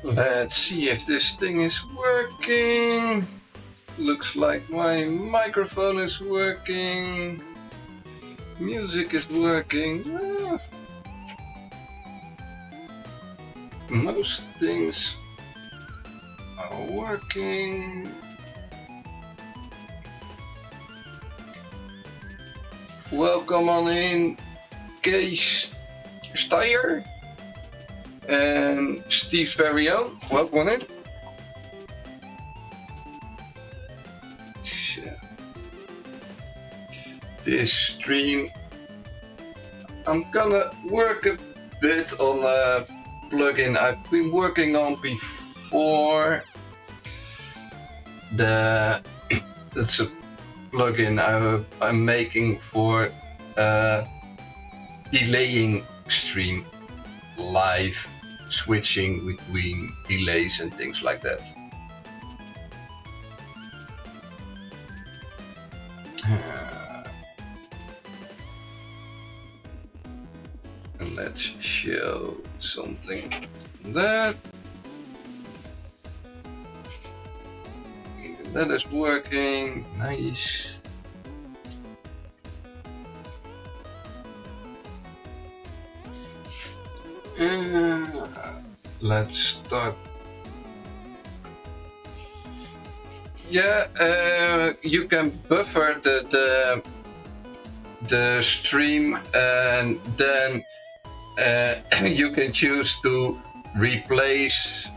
Let's see if this thing is working. Looks like my microphone is working. Music is working. Most things are working. Welcome on in, Kees Steyer and Steve's very own. Welcome on in. This stream, I'm gonna work a bit on a plugin I've been working on before. It's a plugin I'm making for delaying stream live, switching between delays and things like that. Let's show something that is working. Nice. Let's start. Yeah, you can buffer the stream, and then you can choose to replace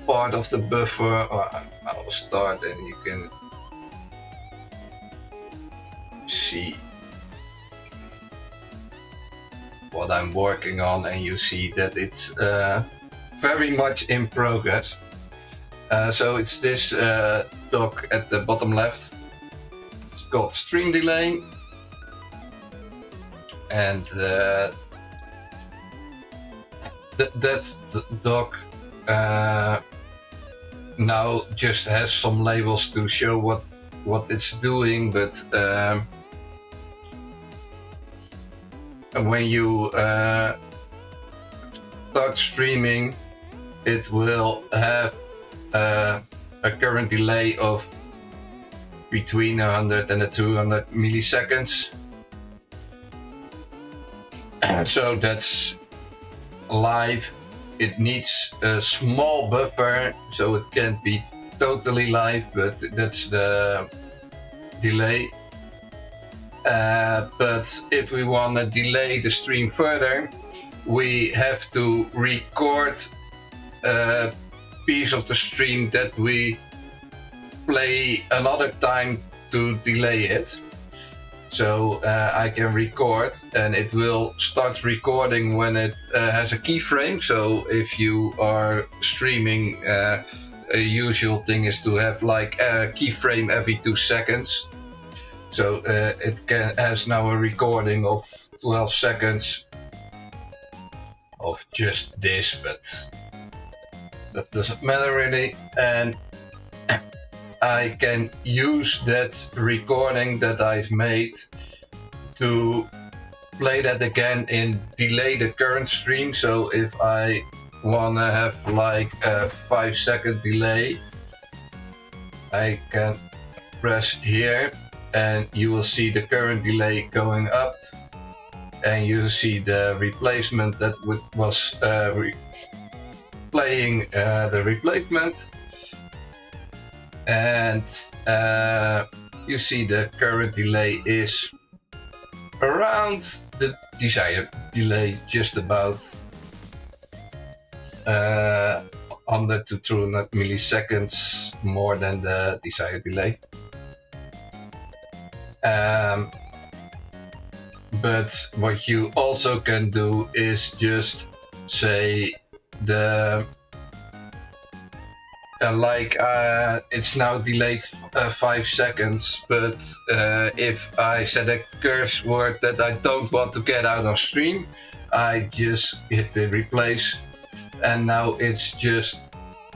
part of the buffer. I'll start and you can see what I'm working on, and you see that it's very much in progress. So it's this dock at the bottom left. It's called Stream Delay, and that dock now just has some labels to show what it's doing, but when you start streaming, it will have a current delay of between 100 and 200 milliseconds. So that's live. It needs a small buffer, so it can't be totally live, but that's the delay. But if we want to delay the stream further, we have to record a piece of the stream that we play another time to delay it. So I can record, and it will start recording when it has a keyframe. So if you are streaming, a usual thing is to have like a keyframe every 2 seconds. So it has now a recording of 12 seconds of just this, but that doesn't matter really. And I can use that recording that I've made to play that again and delay the current stream. So if I want to have like a 5-second delay, I can press here and you will see the current delay going up, and you see the replacement that was playing the replacement. And you see the current delay is around the desired delay, just about 100 to 200 milliseconds more than the desired delay. But what you also can do is just say it's now delayed 5 seconds, but if I said a curse word that I don't want to get out on stream, I just hit the replace, and now it's just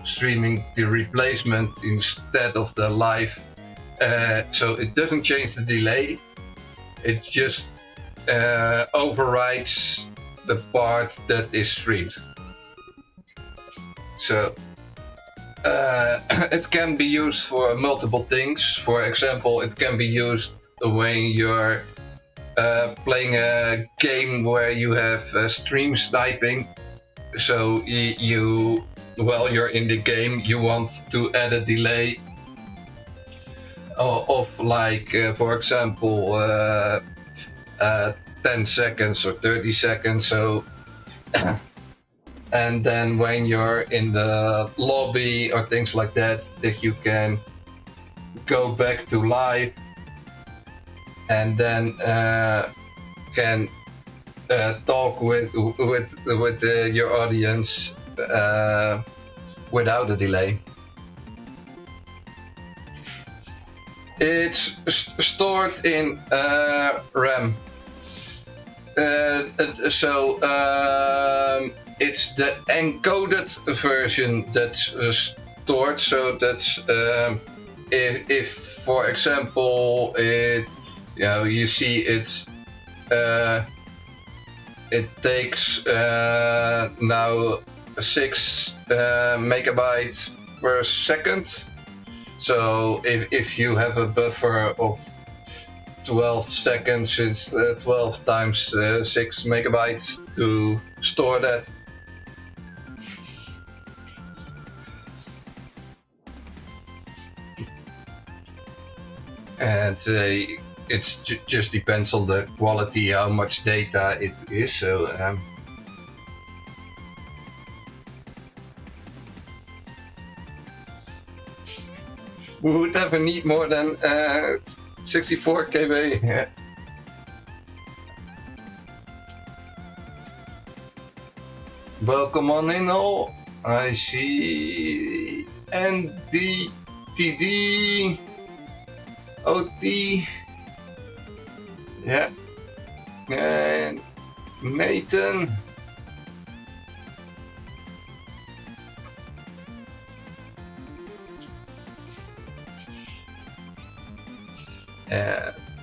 streaming the replacement instead of the live. So it doesn't change the delay, it just overrides the part that is streamed. So it can be used for multiple things. For example, it can be used when you're playing a game where you have stream sniping. So while you're in the game, you want to add a delay of like, for example, 10 seconds or 30 seconds. So and then when you're in the lobby or things like that, that you can go back to live and then can talk with your audience without a delay. It's stored in RAM. It's the encoded version that's stored. So that's if for example, you see it takes now 6 megabytes per second. So if you have a buffer of 12 seconds, it's 12 times 6 megabytes to store that. And it just depends on the quality, how much data it is. So we would ever need more than 64 KB. Yeah. Welcome on in all. I see NDTD OT. Yeah. And Nathan.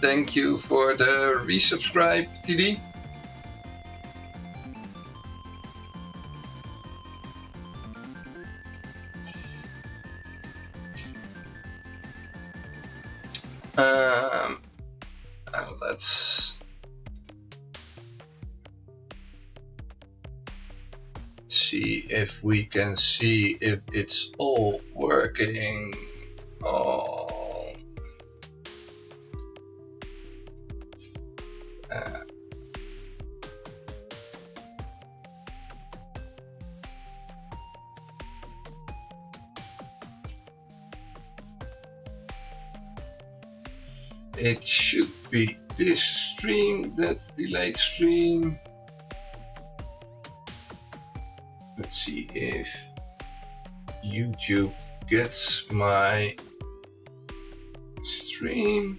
Thank you for the resubscribe, TD. Let's see if we can see if it's all working. It should be this stream, that delayed stream. Let's see if YouTube gets my stream.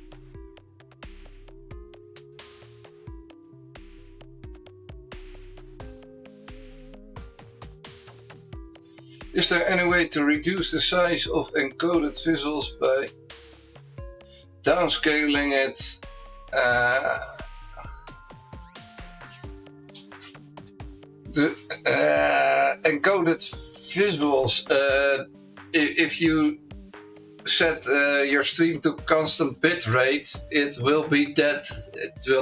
Is there any way to reduce the size of encoded visuals by downscaling it? The encoded visuals, if you set your stream to constant bit rate, it will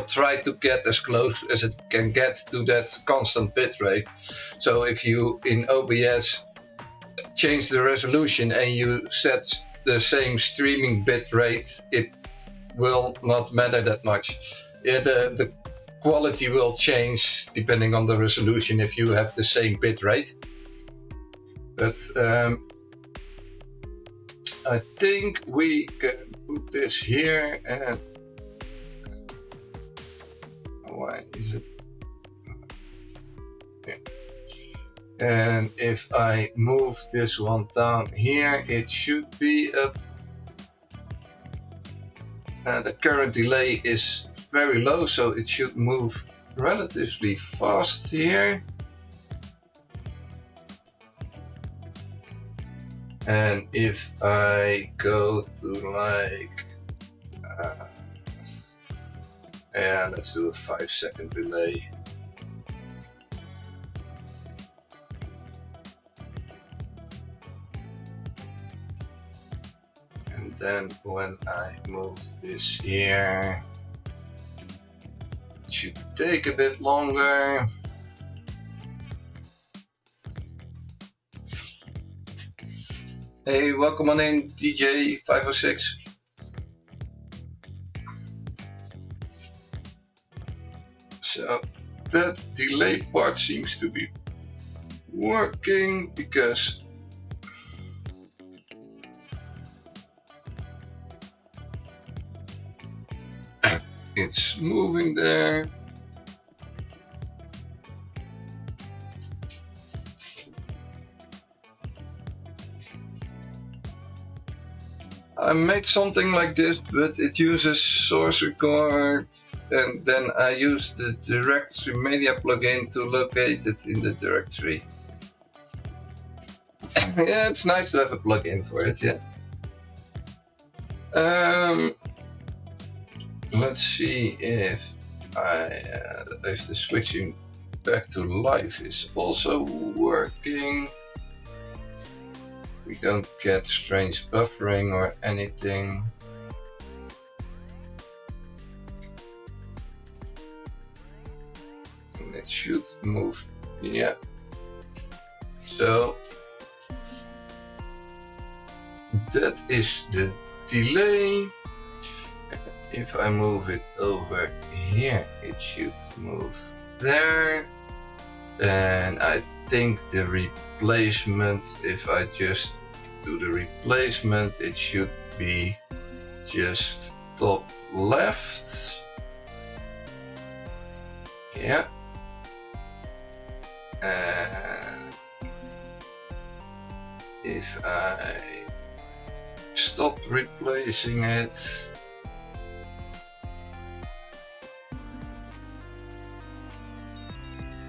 try to get as close as it can get to that constant bit rate. So if you in OBS change the resolution and you set the same streaming bit rate, it will not matter that much. The quality will change depending on the resolution if you have the same bit rate. But I think we can put this here, and why is it? Yeah. And if I move this one down here, it should be up. The current delay is very low, so it should move relatively fast here. And if I go to like, let's do a 5-second delay. then when I move this here, it should take a bit longer. Hey, welcome on in, DJ506. So that delay part seems to be working because it's moving there. I made something like this, but it uses source record, and then I use the directory media plugin to locate it in the directory. Yeah, it's nice to have a plugin for it, yeah. Let's see if the switching back to live is also working. We don't get strange buffering or anything. And it should move, yeah. So that is the delay. If I move it over here, it should move there. And I think the replacement, if I just do the replacement, it should be just top left. Yeah. And if I stop replacing it,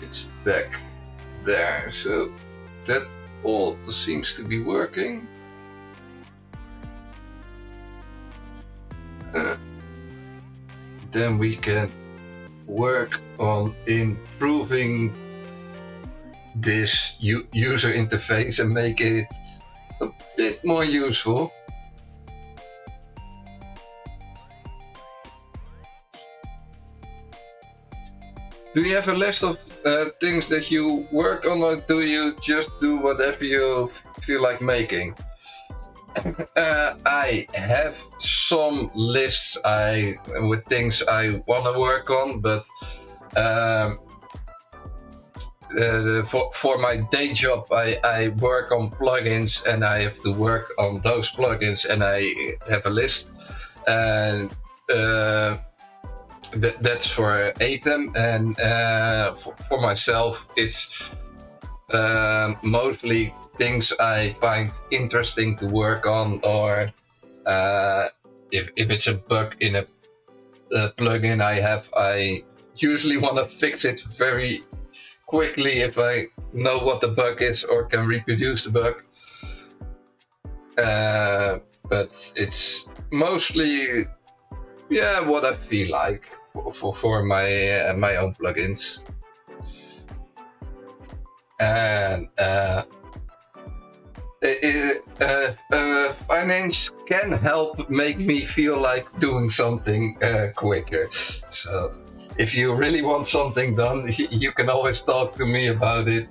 it's back there. So that all seems to be working. Then we can work on improving this user interface and make it a bit more useful. Do you have a list of things that you work on, or do you just do whatever you feel like making? I have some lists with things I want to work on, but for my day job, I work on plugins, and I have to work on those plugins, and I have a list, and that's for ATEM, and for myself, it's mostly things I find interesting to work on, or if it's a bug in a plugin I usually want to fix it very quickly if I know what the bug is or can reproduce the bug. But it's mostly what I feel like for my own plugins. And finance can help make me feel like doing something quicker. So if you really want something done, you can always talk to me about it.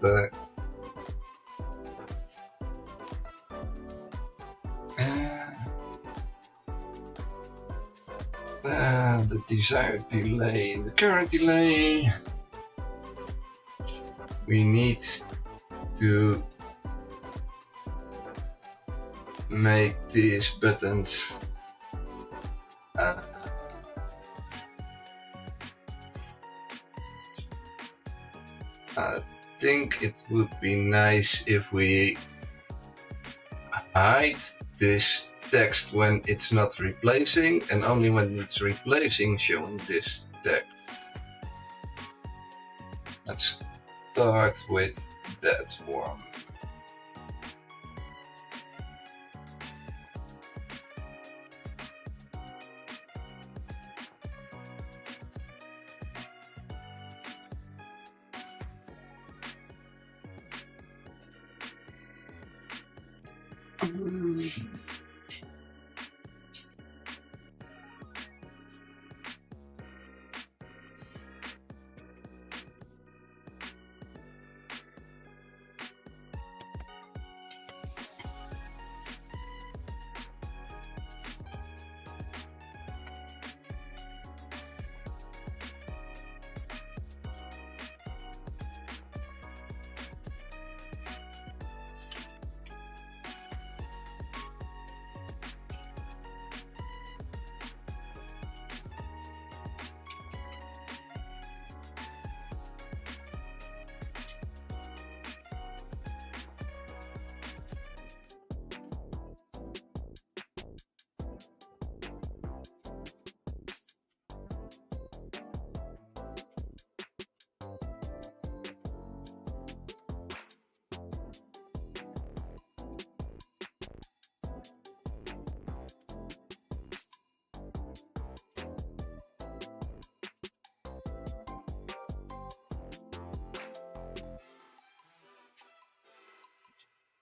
The desired delay, the current delay. We need to make these buttons I think it would be nice if we hide this text when it's not replacing, and only when it's replacing showing this text. Let's start with that one.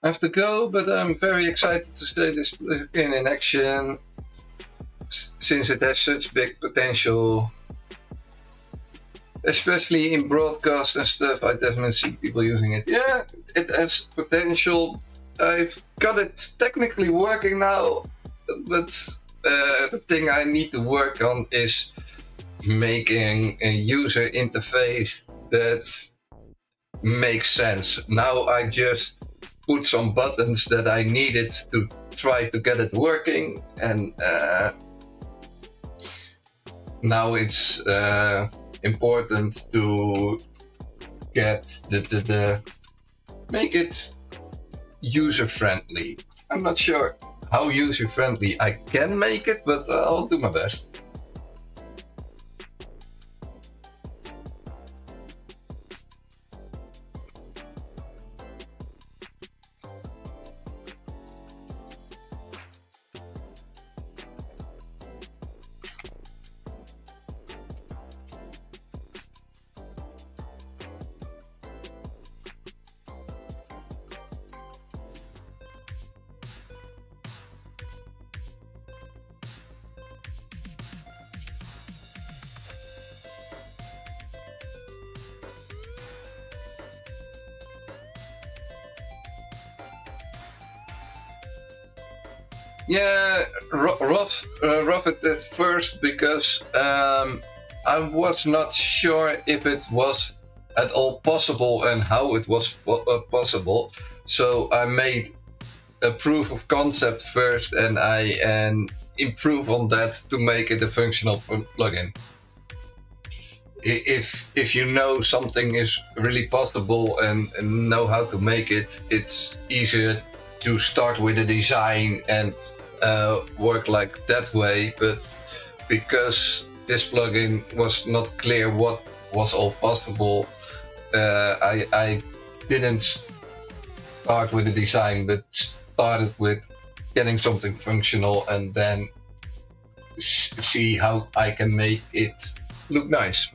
I have to go, but I'm very excited to see this plugin in action since it has such big potential. Especially in broadcast and stuff, I definitely see people using it. Yeah, it has potential. I've got it technically working now, but the thing I need to work on is making a user interface that makes sense. Now I just put some buttons that I needed to try to get it working, and now it's important to get the make it user friendly. I'm not sure how user friendly I can make it, but I'll do my best. Yeah, rough it at first because I was not sure if it was at all possible and how it was possible. So I made a proof of concept first, and I improve on that to make it a functional plugin. If you know something is really possible and know how to make it, it's easier to start with a design and work like that way. But because this plugin was not clear what was all possible, I didn't start with the design, but started with getting something functional and then see how I can make it look nice.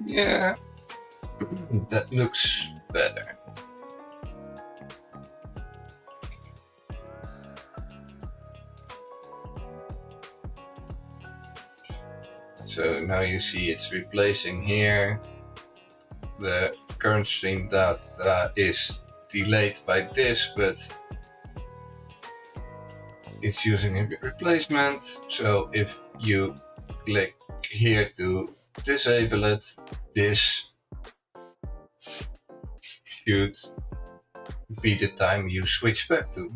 Yeah, that looks better. So now you see it's replacing here. The current stream data is delayed by this, but it's using a replacement. So if you click here to disable it, this should be the time you switch back to.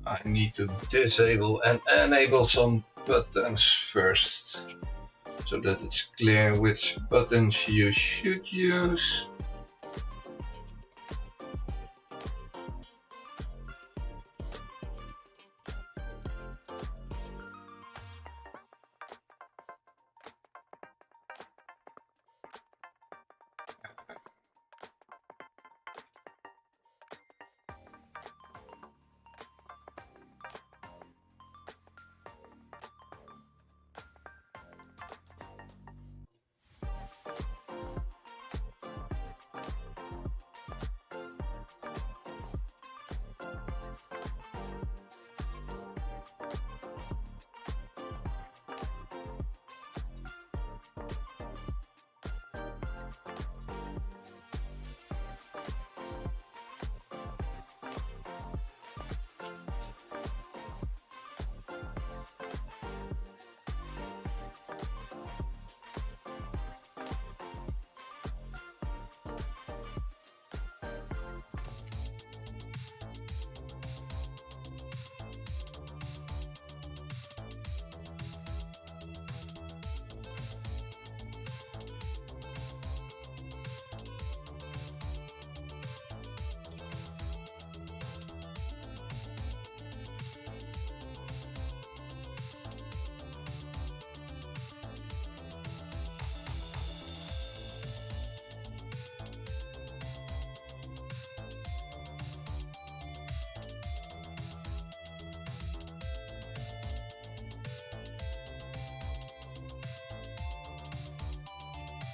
I need to disable and enable some buttons first, so that it's clear which buttons you should use.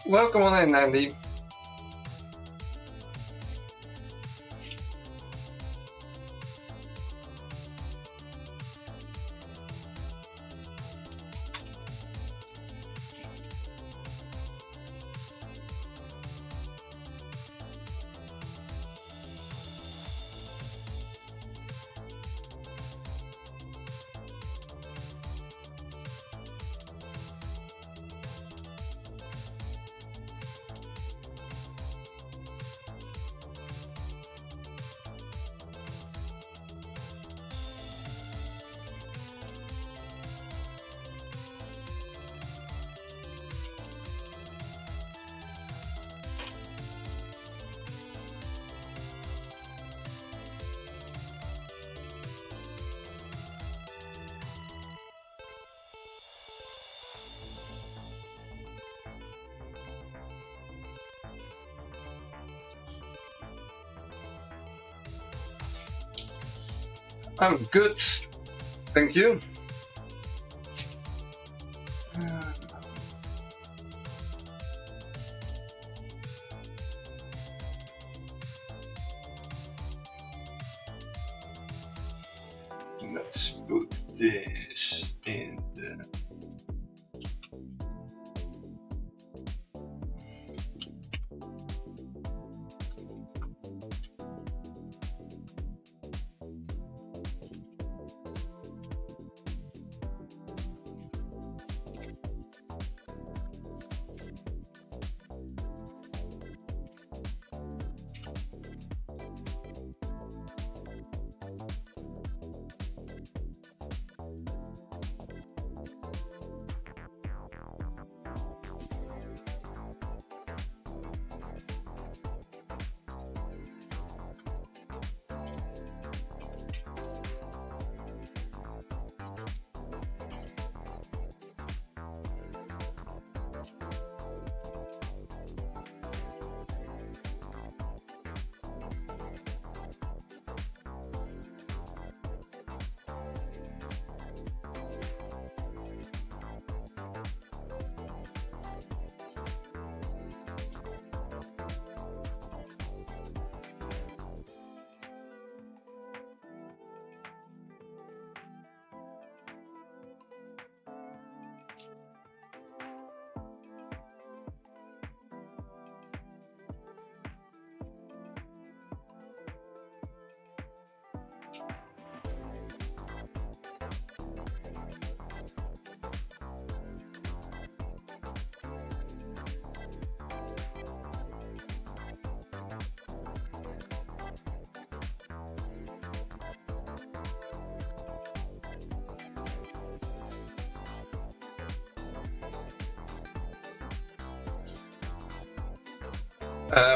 Welcome on in, Andy. I'm good, thank you. Let's put this in the...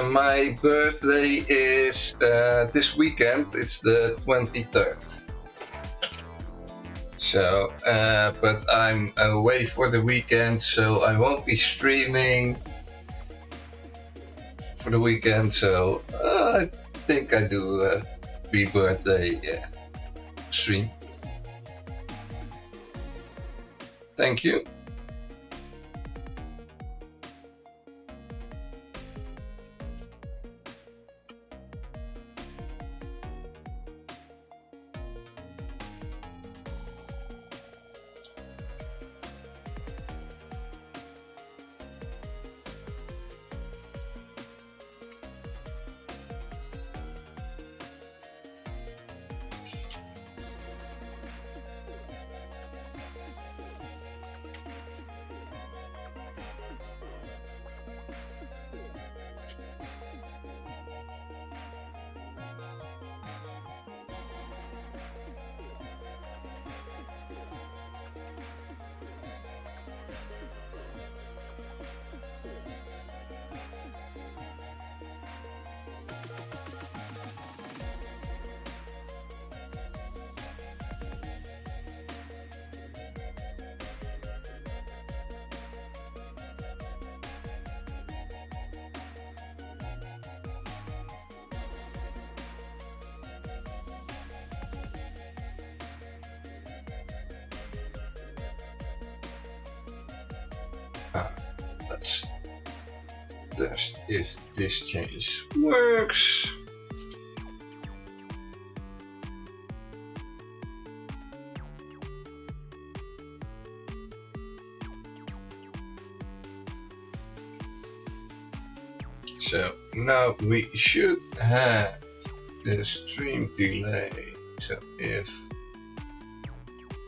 My birthday is this weekend. It's the 23rd. So, but I'm away for the weekend, so I won't be streaming for the weekend. So I think I do a pre-birthday stream. Thank you. test if this change works. So now we should have the stream delay. So if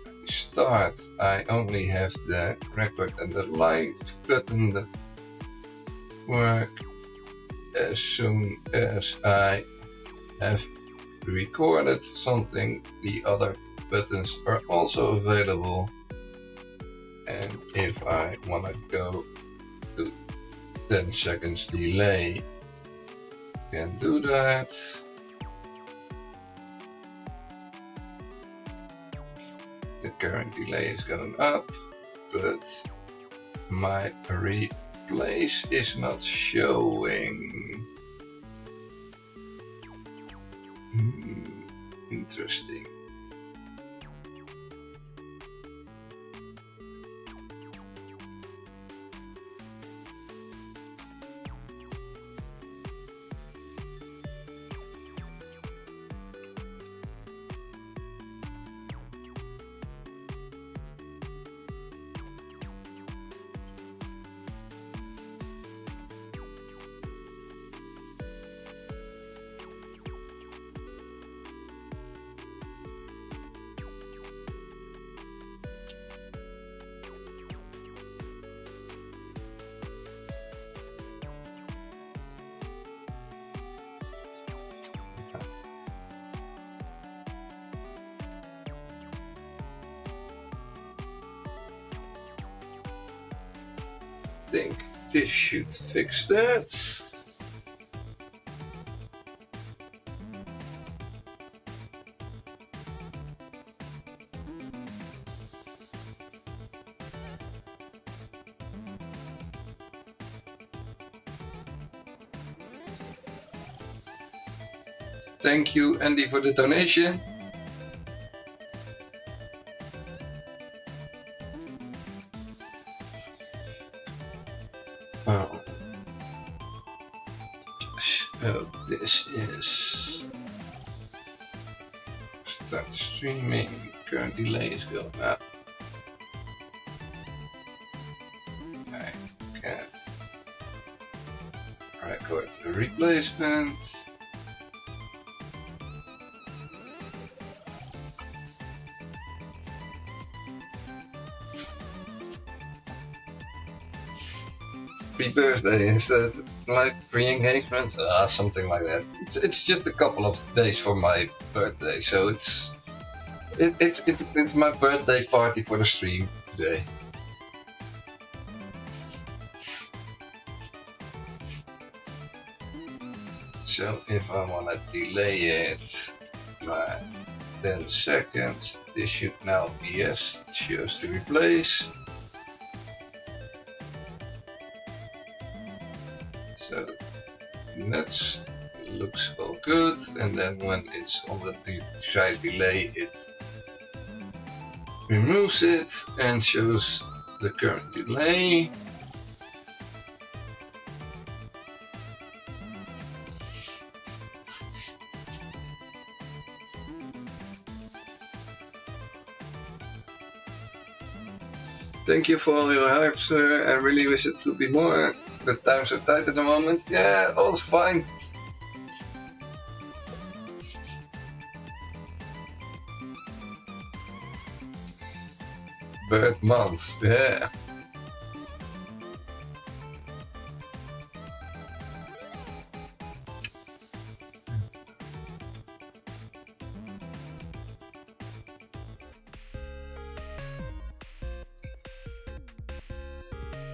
I start, I only have the record and the live button that work. As soon as I have recorded something, the other buttons are also available. And if I want to go to 10 seconds delay, can do that. The current delay is going up, but my replace is not showing. Interesting. I think this should fix that. Thank you, Andy, for the donation. Oh. So this is start streaming. Current delay is going up. I can record the replacement. Happy birthday instead, like pre-engagement, something like that. It's just a couple of days for my birthday, so it's my birthday party for the stream today. So if I want to delay it by 10 seconds, this should now be yes, it shows to replace. So that looks all good, and then when it's on the desired delay, it removes it and shows the current delay. Thank you for all your help, sir. I really wish it to be more. The times are tight at the moment. Yeah, all's fine. Bird month, yeah.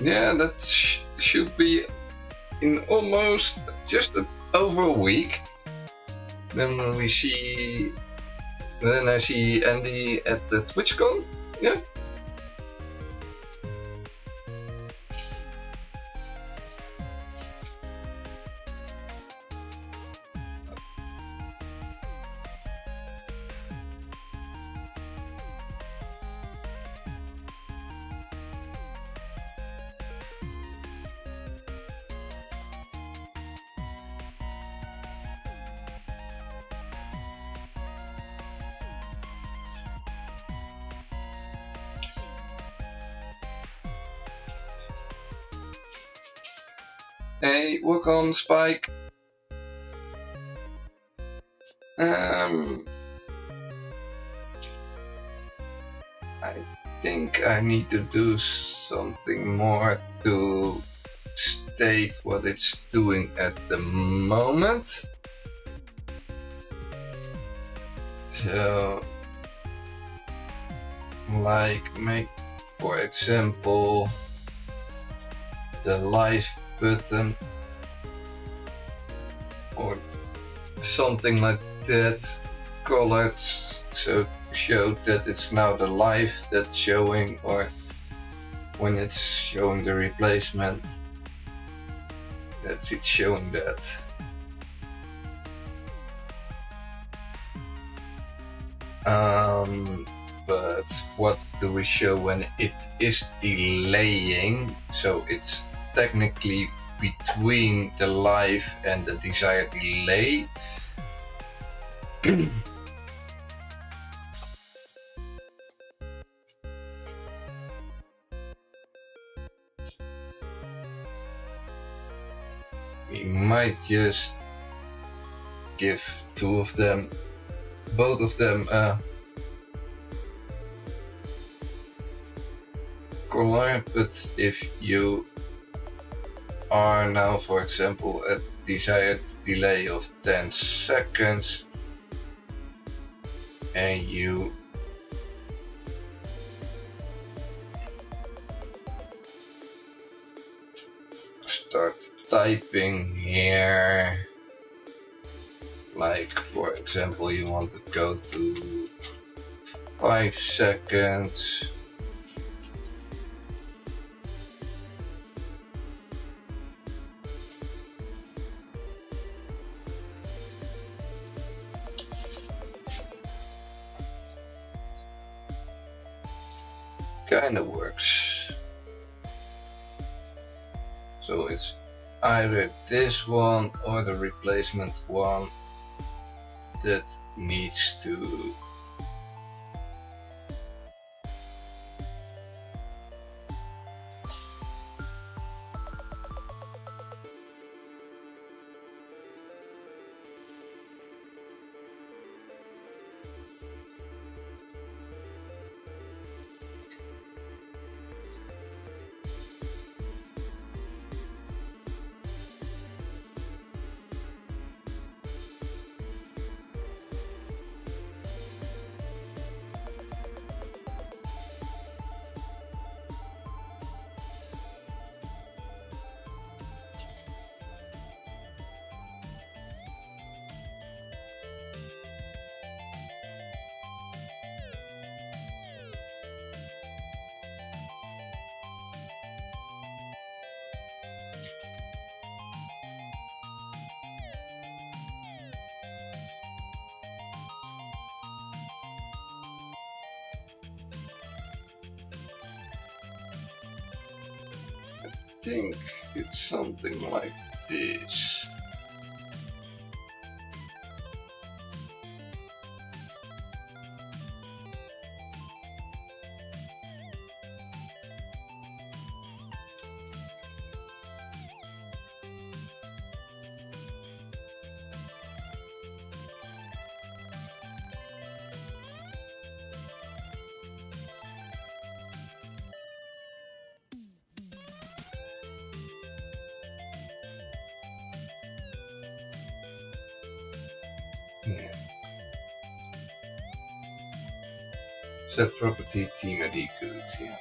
Yeah, that should be in almost just over a week. Then I see Andy at the TwitchCon. Yeah. Hey, welcome, Spike. I think I need to do something more to state what it's doing at the moment. So, like make, for example, the live button or something like that, colored so show that it's now the live that's showing, or when it's showing the replacement, that's it showing that. But what do we show when it is delaying? So it's technically between the live and the desired delay. We might just give both of them color, but if you are now, for example, at desired delay of 10 seconds and you start typing here, like for example you want to go to 5 seconds, kind of works. So it's either this one or the replacement one that needs to think it's something like this. Yeah. Set property team ID code, yeah.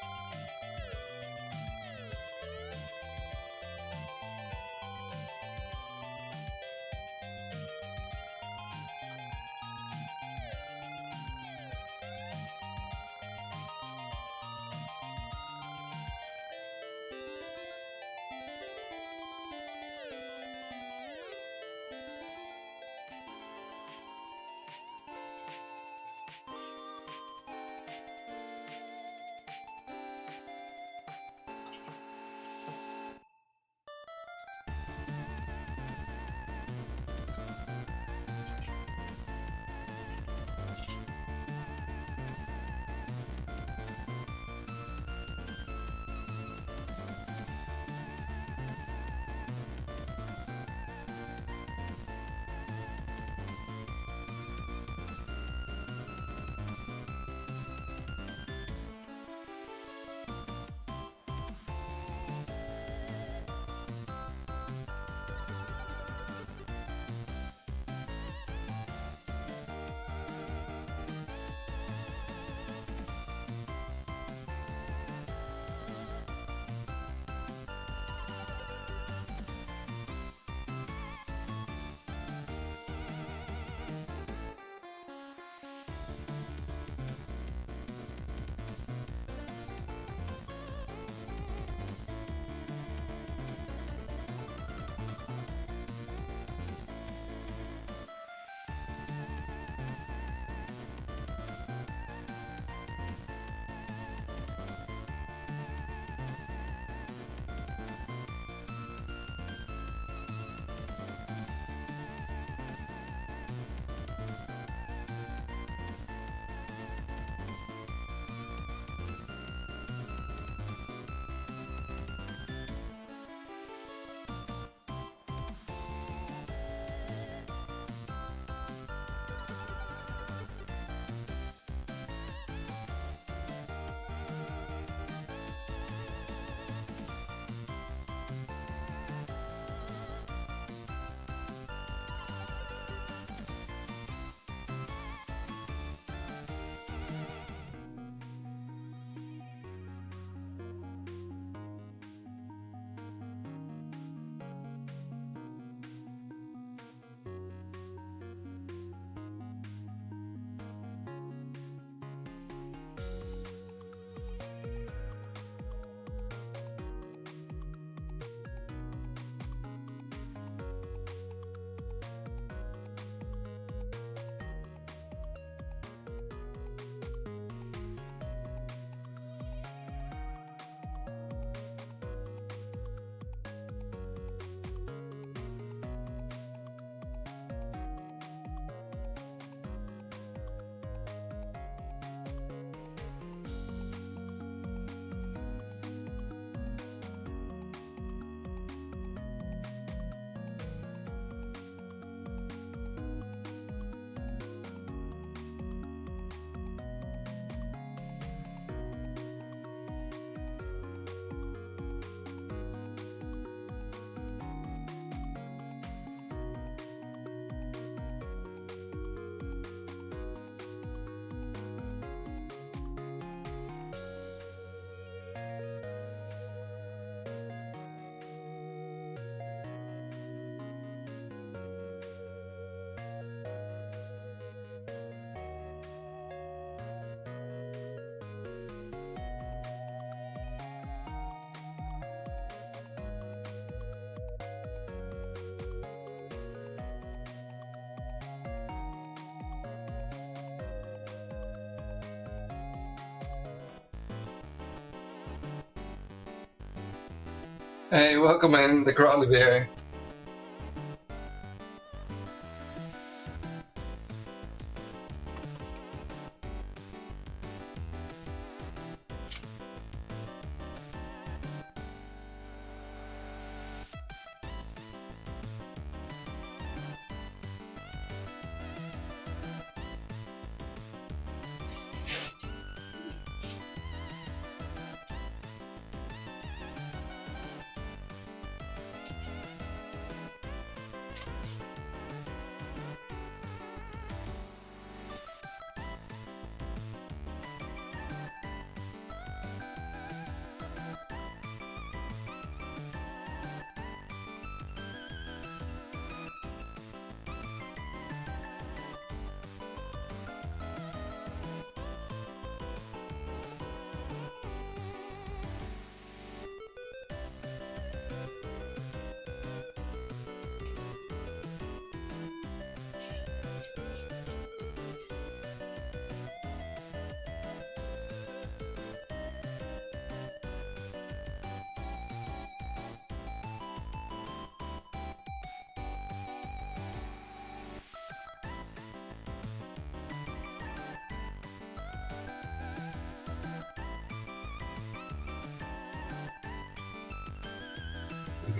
Hey, welcome in the Crawly Bear.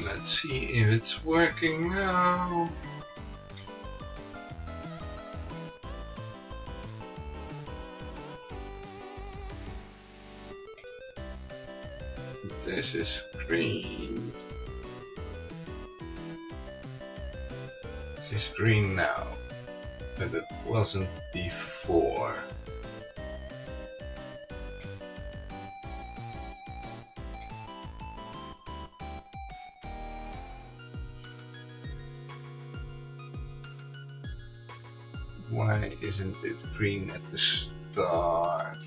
Let's see if it's working now. This is green. This is green now, but it wasn't before. Why isn't it green at the start?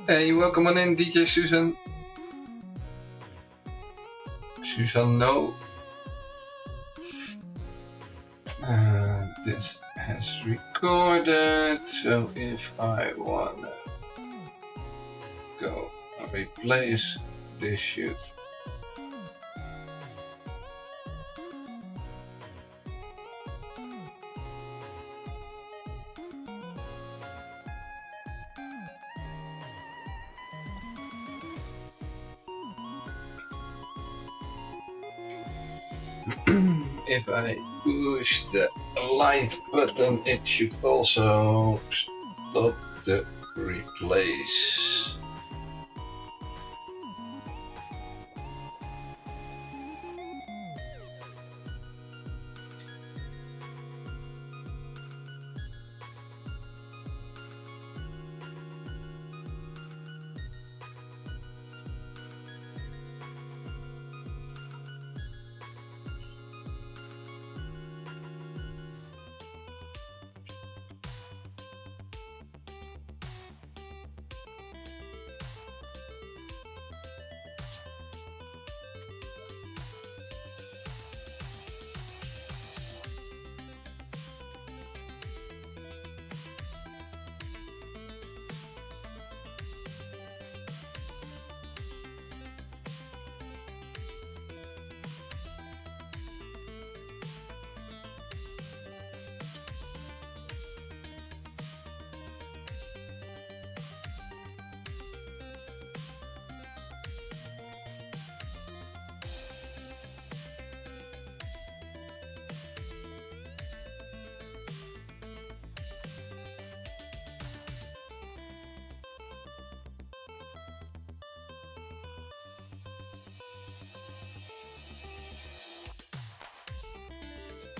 Hey, welcome on in, DJ Susan. Susan, no. This has recorded, so if I wanna go replace this should. If I push the live button, it should also stop the replace.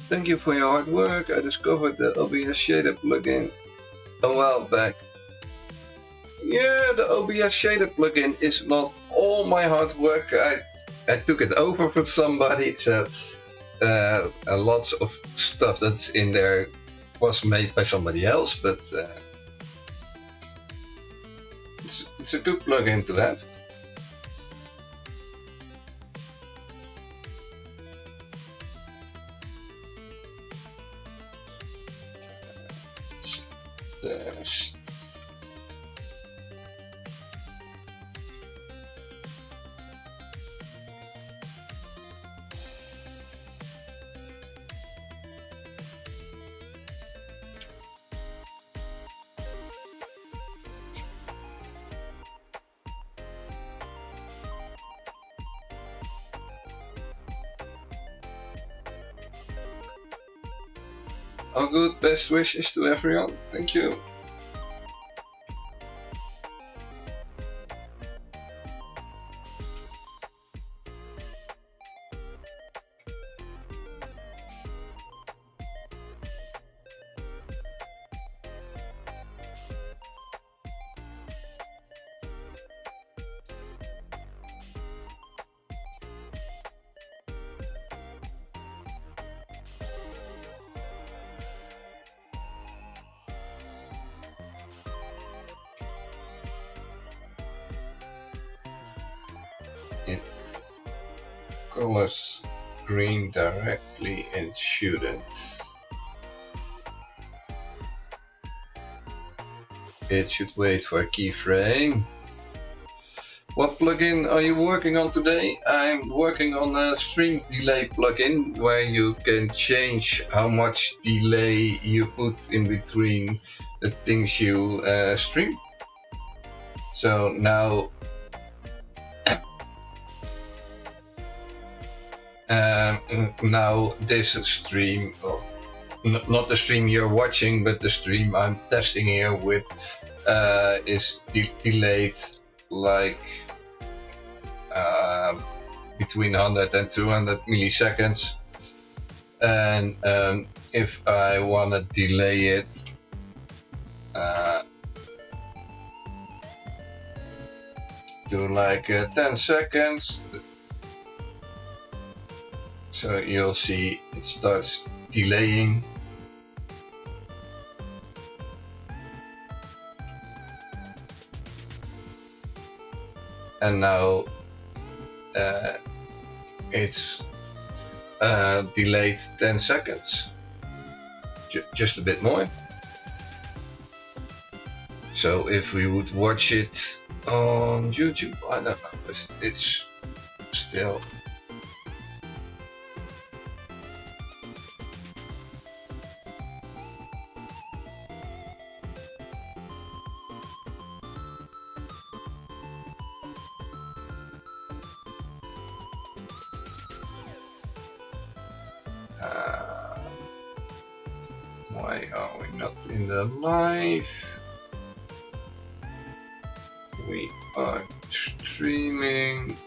Thank you for your hard work. I discovered the OBS shader plugin a while back. Yeah, the OBS shader plugin is not all my hard work. I took it over for somebody, so lots of stuff that's in there was made by somebody else, but it's a good plugin to have. All good, best wishes to everyone. Thank you. It's colors green directly and shouldn't. It should wait for a keyframe. What plugin are you working on today? I'm working on a stream delay plugin where you can change how much delay you put in between the things you stream. So now now this stream, not the stream you're watching, but the stream I'm testing here with is delayed like between 100 and 200 milliseconds. And if I want to delay it to like 10 seconds, so you'll see it starts delaying. And now it's delayed 10 seconds, just a bit more. So if we would watch it on YouTube, I don't know, but it's still why are we not in the live? We are streaming.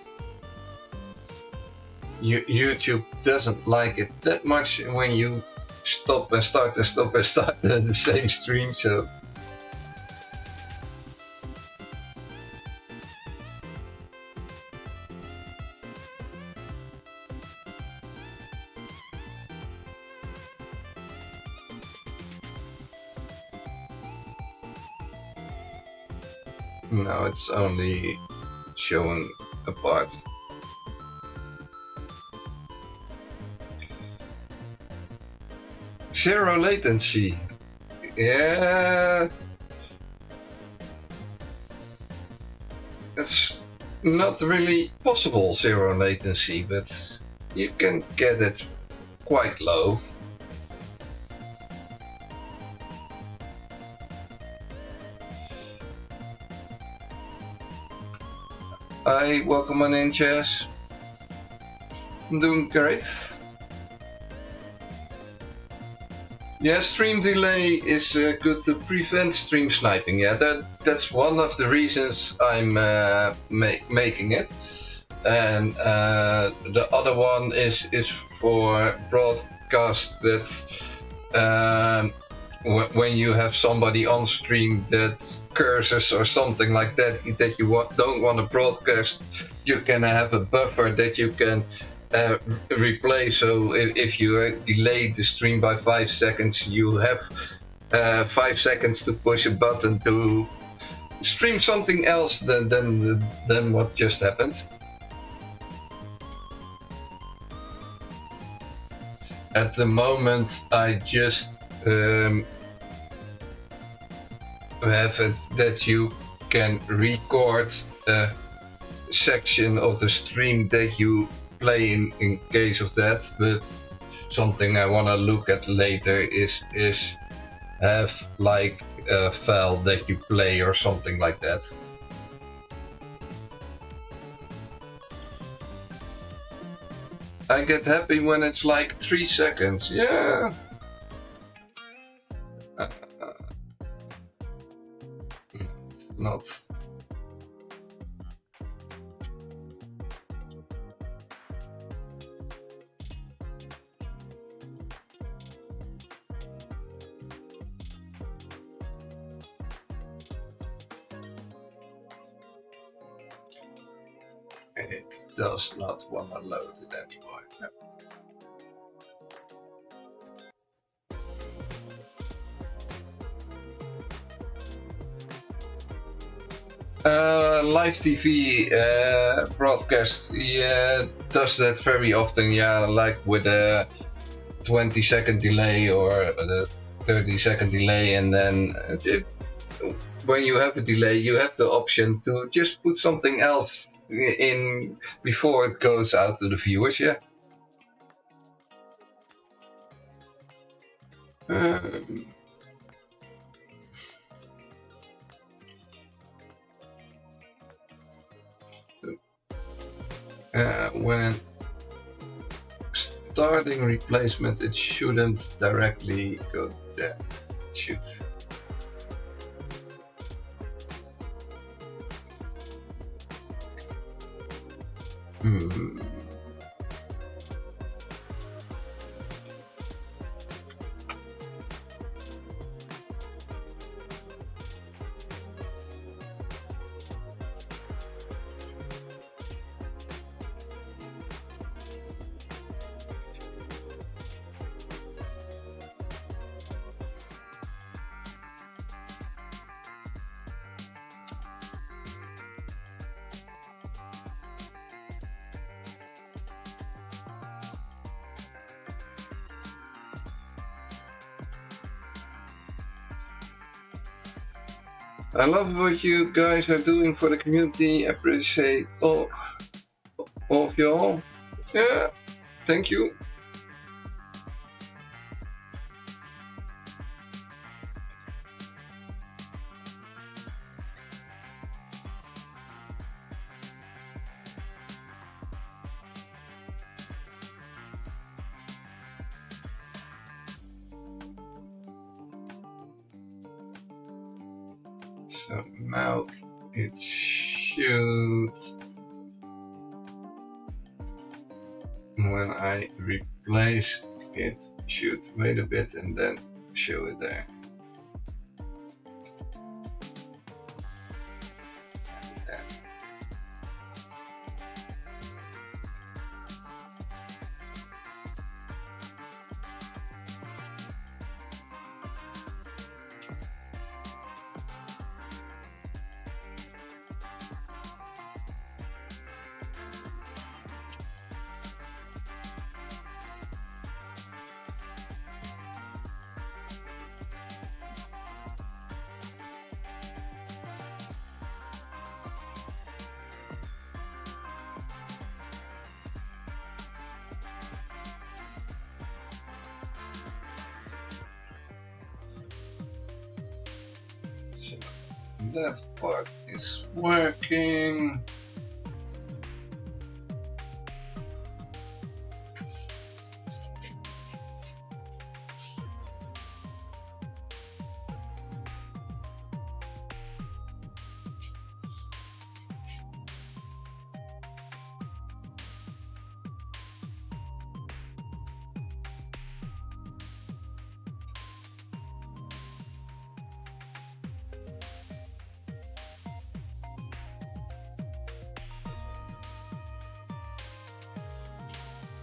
YouTube doesn't like it that much when you stop and start and stop and start the same stream, so now it's only showing a part. Zero latency. Yeah, it's not really possible, zero latency, but you can get it quite low. Hi, welcome on in, Jess. I'm doing great. Yeah, stream delay is good to prevent stream sniping. Yeah, that's one of the reasons I'm making it. And the other one is for broadcast that when you have somebody on stream that curses or something like that that you don't want to broadcast, you can have a buffer that you can replay. So if you delay the stream by 5 seconds, you have 5 seconds to push a button to stream something else than what just happened. At the moment, I just have it that you can record a section of the stream that you play in case of that, but something I want to look at later is have like a file that you play or something like that. I get happy when it's like 3 seconds. Yeah. Not. It does not want to load it anymore. No. Live TV broadcast, yeah, does that very often, yeah, like with a 20-second delay or a 30-second delay, and then when you have a delay, you have the option to just put something else in before it goes out to the viewers, yeah. When starting replacement, it shouldn't directly go there. It should. I love what you guys are doing for the community. I appreciate all of y'all. Yeah, thank you. So now it should, when I replace it, should wait a bit and then show it there. That part is working.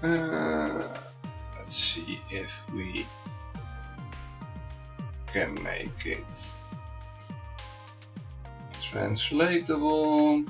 Let's see if we can make it translatable.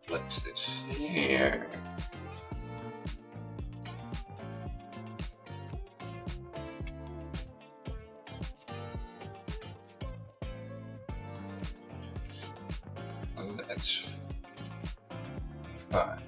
Place this here. Let's find.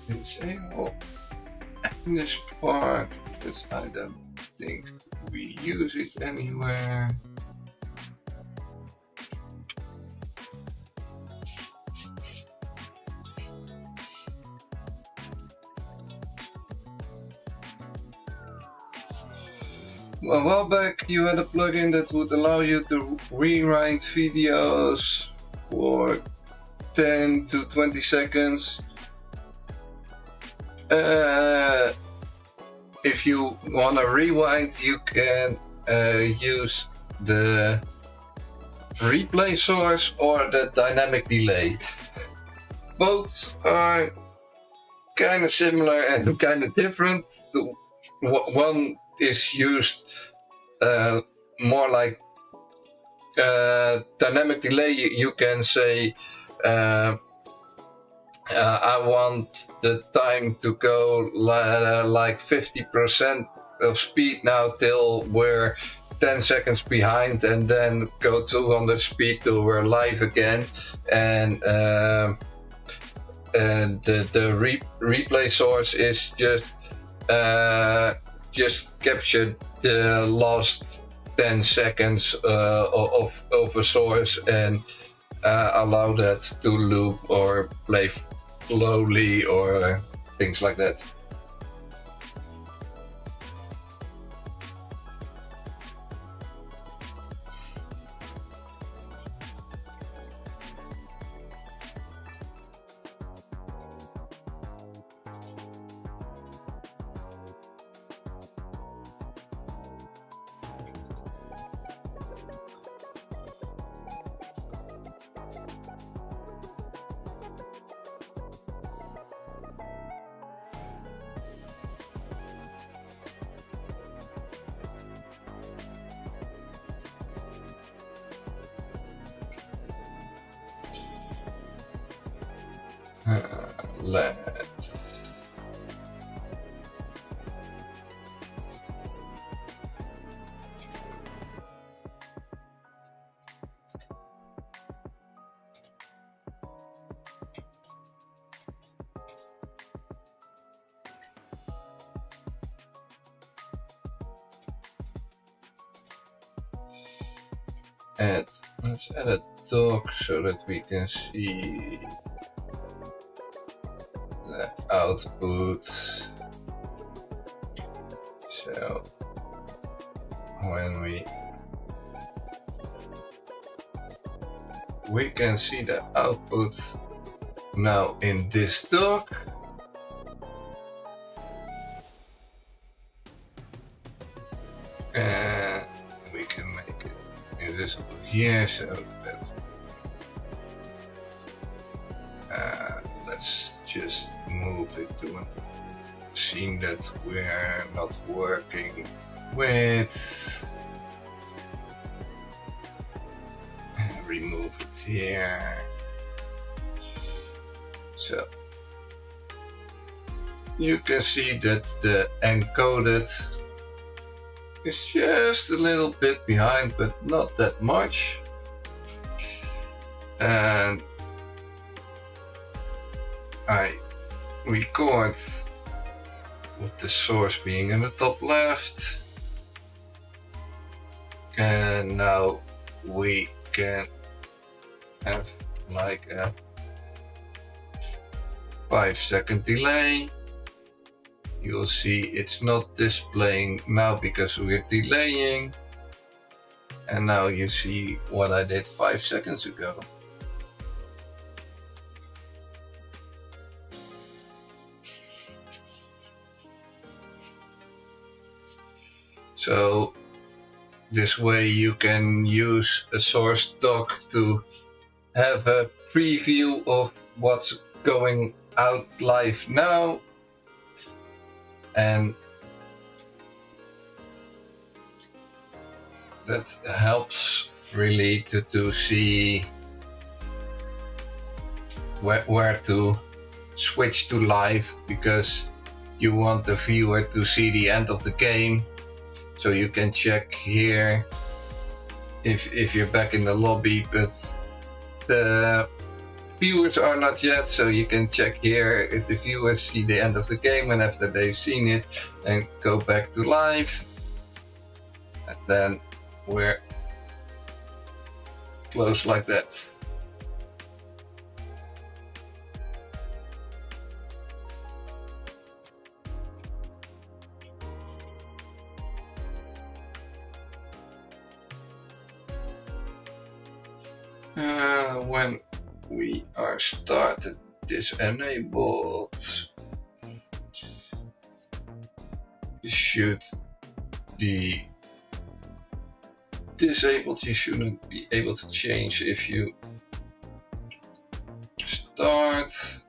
disable this part, because I don't think we use it anywhere. A while back you had a plugin that would allow you to rewind videos for 10 to 20 seconds. If you want to rewind, you can use the replay source or the dynamic delay. Both are kind of similar and kind of different. One is used more like dynamic delay. You can say I want the time to go like 50% of speed now till we're 10 seconds behind, and then go 200 speed till we're live again. And the replay source is just capture the last 10 seconds of a source and allow that to loop or play slowly or things like that. Let's add a dock so that we can see the output. So when we can see the output now in this dock. And we can make it invisible here, so that let's just move it to a scene that we're not working with. Remove it here. So you can see that the encoded is just a little bit behind, but not that much. And I record with the source being in the top left. And now we can have like a 5-second delay. You'll see it's not displaying now because we're delaying. And now you see what I did 5 seconds ago. So this way you can use a source dock to have a preview of what's going out live now. And that helps really to see where to switch to live, because you want the viewer to see the end of the game. So you can check here if you're back in the lobby, but the viewers are not yet, so you can check here if the viewers see the end of the game, and after they've seen it, and go back to live. And then we're close like that. When we are started, this enabled, should be disabled. You shouldn't be able to change if you start.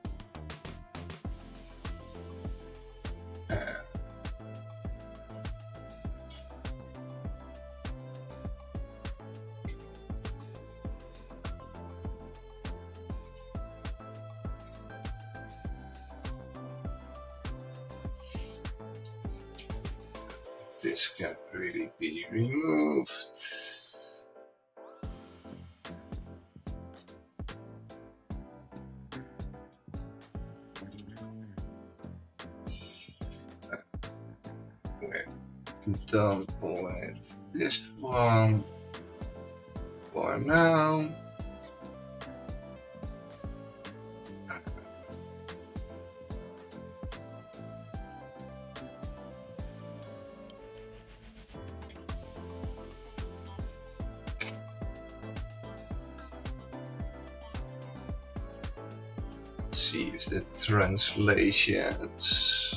This can really be removed. We're done with this one for now. See if the translations.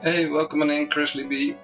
Hey, welcome in, Chrisley B.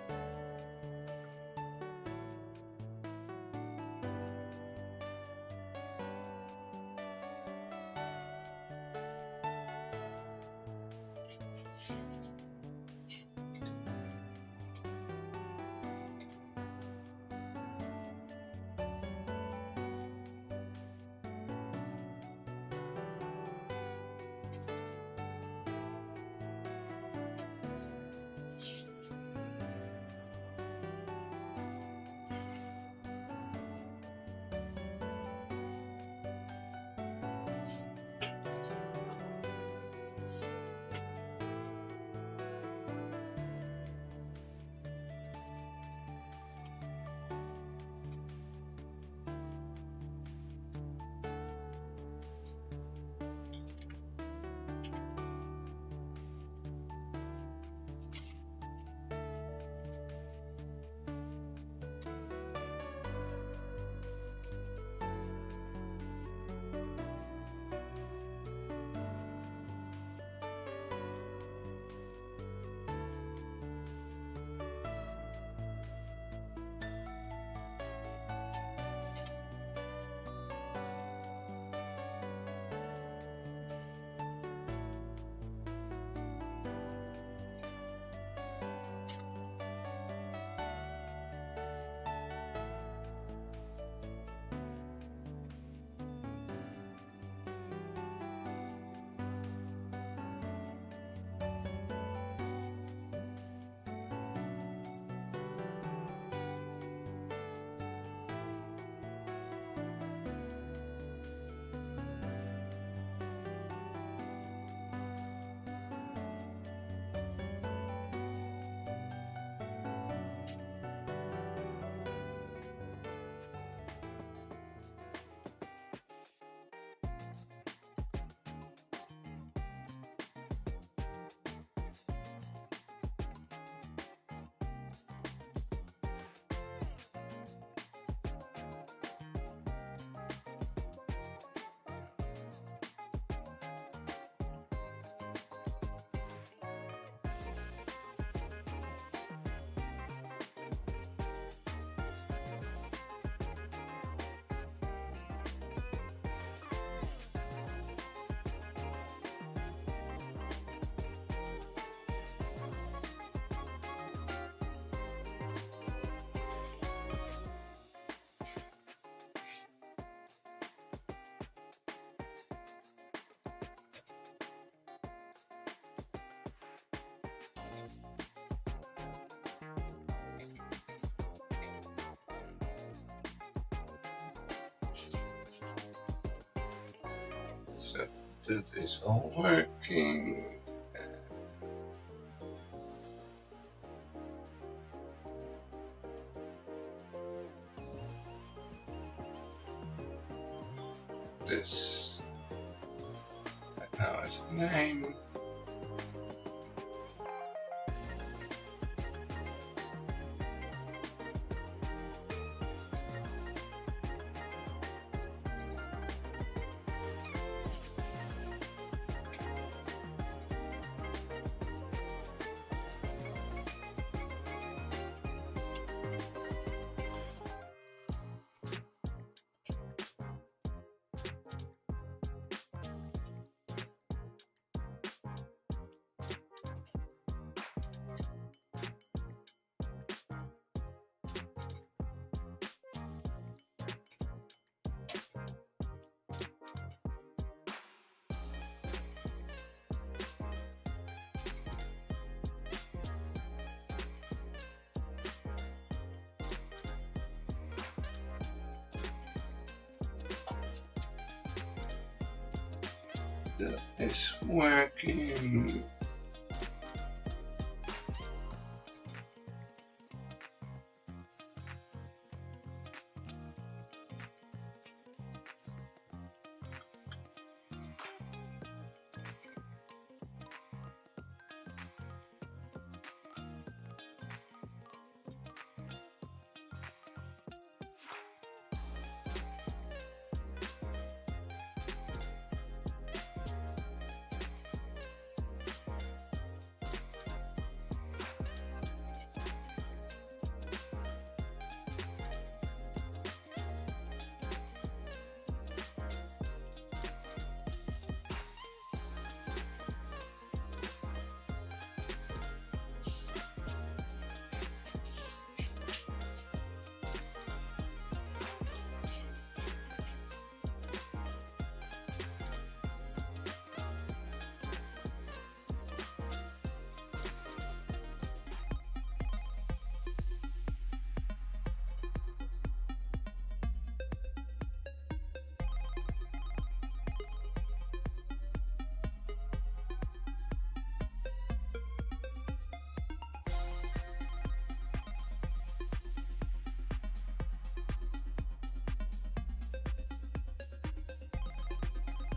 That is all working. This right now is name. That is working.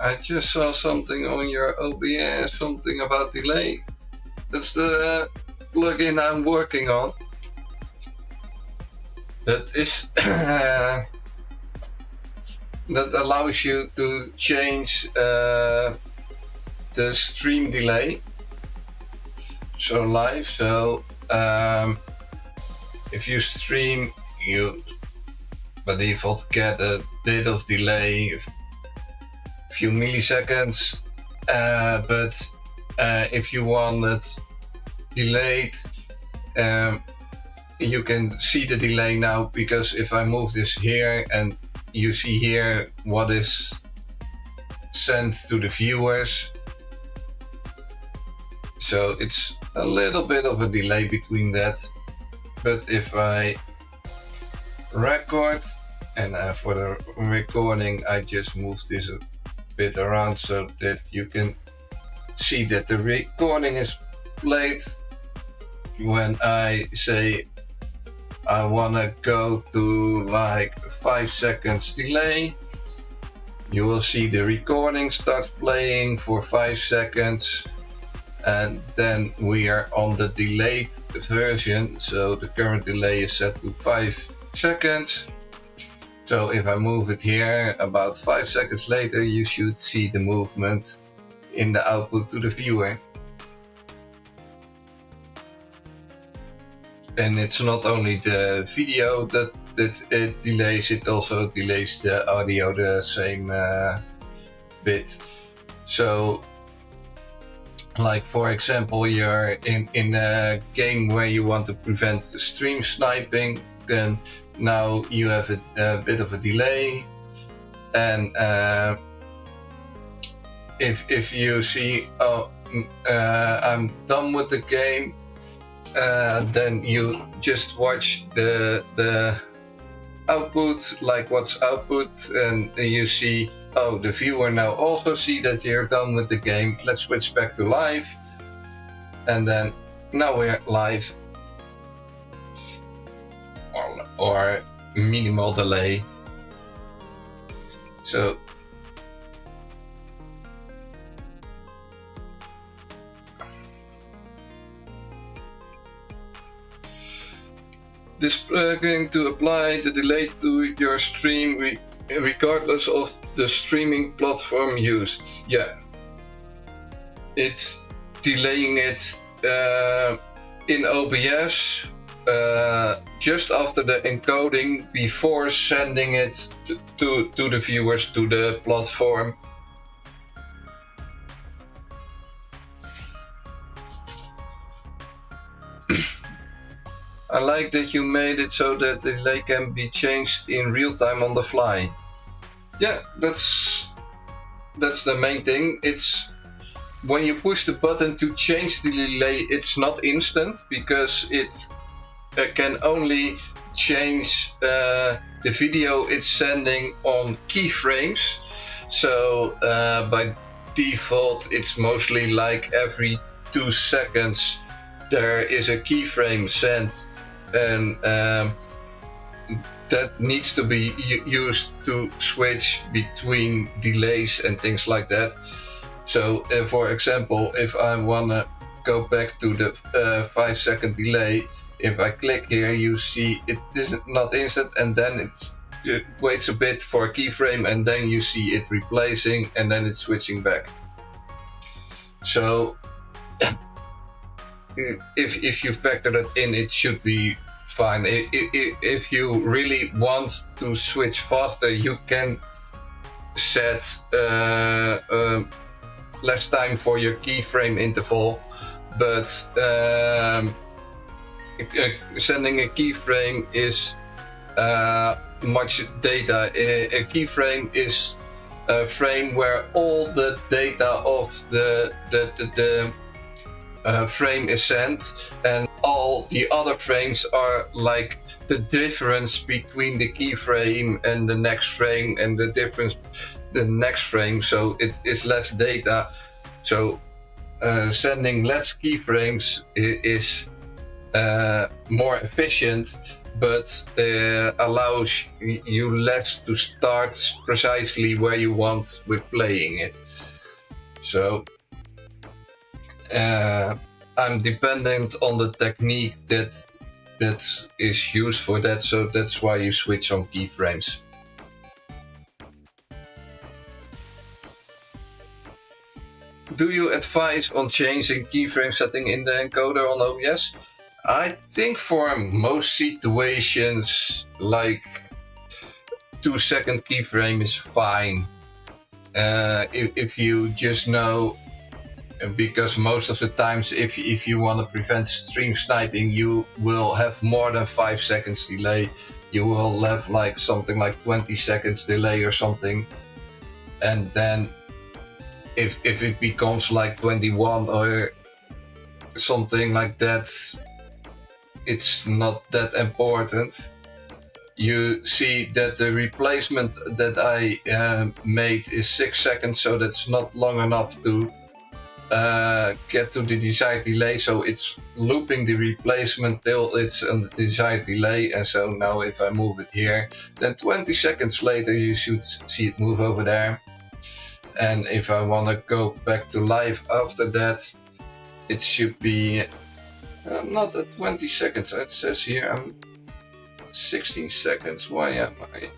I just saw something on your OBS, something about delay. That's the plugin I'm working on. That is that allows you to change the stream delay. So live. So if you stream, you by default get a bit of delay. Few milliseconds, but if you want it delayed, you can see the delay now, because if I move this here and you see here what is sent to the viewers, so it's a little bit of a delay between that. But if I record, and for the recording I just move this bit around so that you can see that the recording is played. When I say I want to go to like 5 seconds delay, you will see the recording start playing for 5 seconds, and then we are on the delayed version, so the current delay is set to 5 seconds. So if I move it here, about 5 seconds later, you should see the movement in the output to the viewer. And it's not only the video that it delays, it also delays the audio the same bit. So, like for example, you're in a game where you want to prevent stream sniping, then now you have a bit of a delay, and if you see, I'm done with the game, then you just watch the output, like what's output, and you see Oh, the viewer now also see that you're done with the game. Let's switch back to live. And then now we're live. Or minimal delay. So this going to apply the delay to your stream regardless of the streaming platform used. Yeah, it's delaying it in OBS just after the encoding before sending it to the viewers to the platform. I like that you made it so that the delay can be changed in real time on the fly. Yeah, that's the main thing. It's when you push the button to change the delay, it's not instant because it can only change the video it's sending on keyframes. So by default, it's mostly like every 2 seconds there is a keyframe sent, and that needs to be used to switch between delays and things like that. So for example, if I wanna go back to the 5-second delay, if I click here, you see it is not instant, and then it waits a bit for a keyframe, and then you see it replacing, and then it's switching back. So if you factor that in, it should be fine. If you really want to switch faster, you can set less time for your keyframe interval, but sending a keyframe is much data. A keyframe is a frame where all the data of the frame is sent, and all the other frames are like the difference between the keyframe and the next frame, and the difference the next frame, so it is less data. So sending less keyframes is more efficient, but allows you less to start precisely where you want with playing it. So I'm dependent on the technique that is used for that, so that's why you switch on keyframes. Do you advise on changing keyframe setting in the encoder on OBS? I think for most situations, like 2-second keyframe is fine. If you just know, because most of the times if you want to prevent stream sniping, you will have more than 5 seconds delay. You will have like something like 20 seconds delay or something, and then if it becomes like 21 or something like that, it's not that important. You see that the replacement that I made is 6 seconds, so that's not long enough to get to the desired delay, so it's looping the replacement till it's on the desired delay. And so now if I move it here, then 20 seconds later you should see it move over there. And if I want to go back to live after that, it should be not at 20 seconds. It says here I'm 16 seconds. Why am I?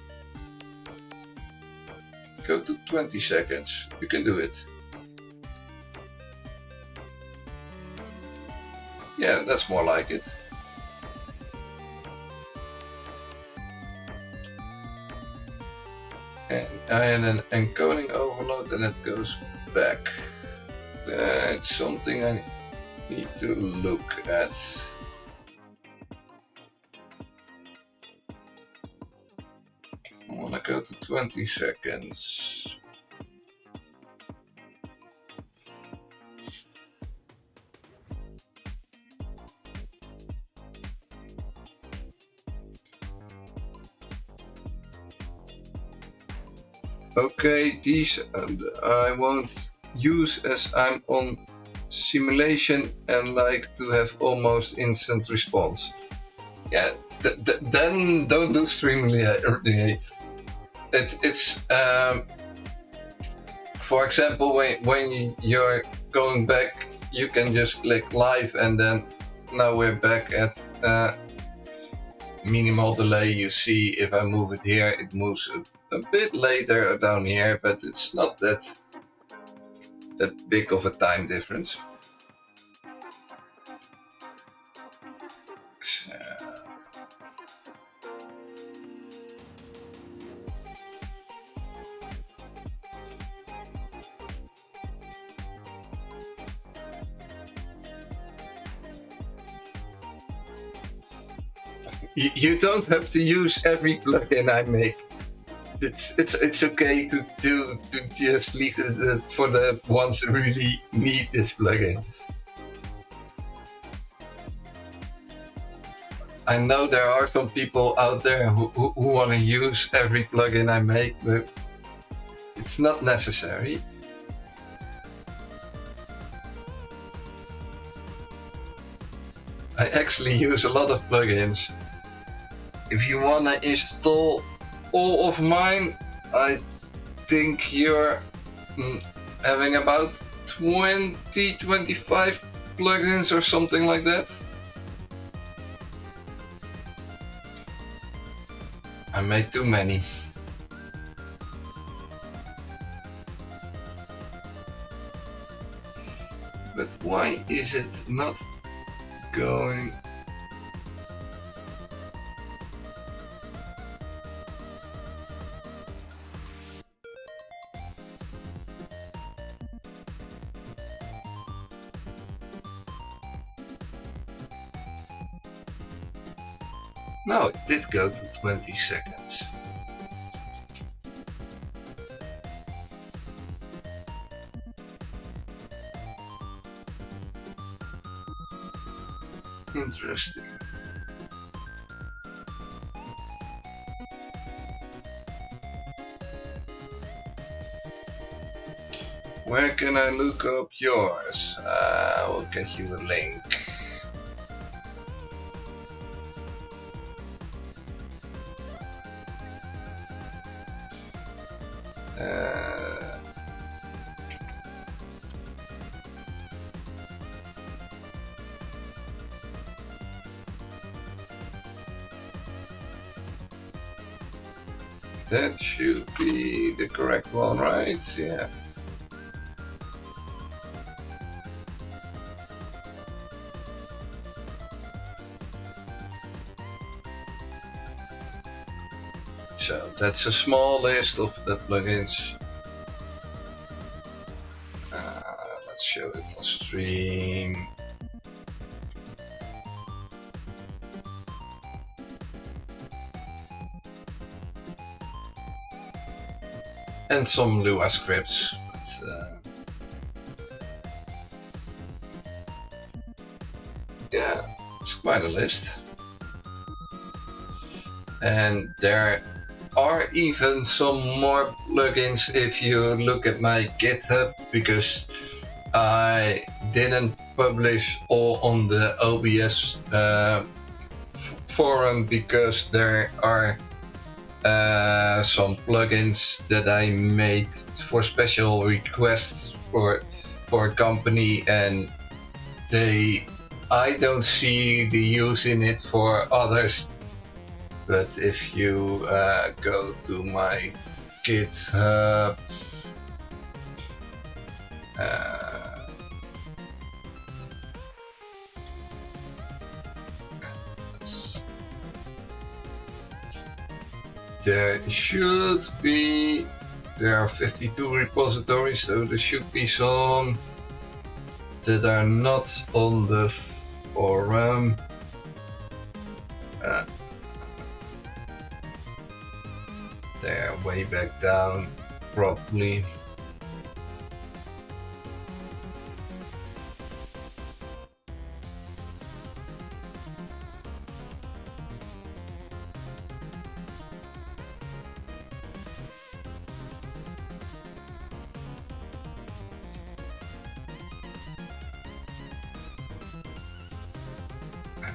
Go to 20 seconds. You can do it. Yeah, that's more like it. And I had an encoding overload and it goes back. That's something I need to look at. I want to go to 20 seconds. Okay, these I won't use as I'm on simulation and like to have almost instant response. Yeah, then don't do stream relay. It's for example, when you're going back, you can just click live, and then now we're back at minimal delay. You see, if I move it here, it moves a bit later down here, but it's not that big of a time difference. You don't have to use every plugin I make. It's okay to just leave it for the ones that really need this plugin. I know there are some people out there who want to use every plugin I make, but it's not necessary. I actually use a lot of plugins. If you want to install all of mine, I think you're having about 20-25 plugins or something like that. I made too many. But why is it not going? No, it did go to 20 seconds. Interesting. Where can I look up yours? I'll get you a link. That should be the correct one, right? Yeah. So that's a small list of the plugins. Let's show it on stream. And some Lua scripts. But, yeah, it's quite a list. And there are even some more plugins if you look at my GitHub, because I didn't publish all on the OBS forum, because there are some plugins that I made for special requests for a company, and I don't see the use in it for others. But if you go to my GitHub, there are 52 repositories, so there should be some that are not on the forum. They're way back down, probably.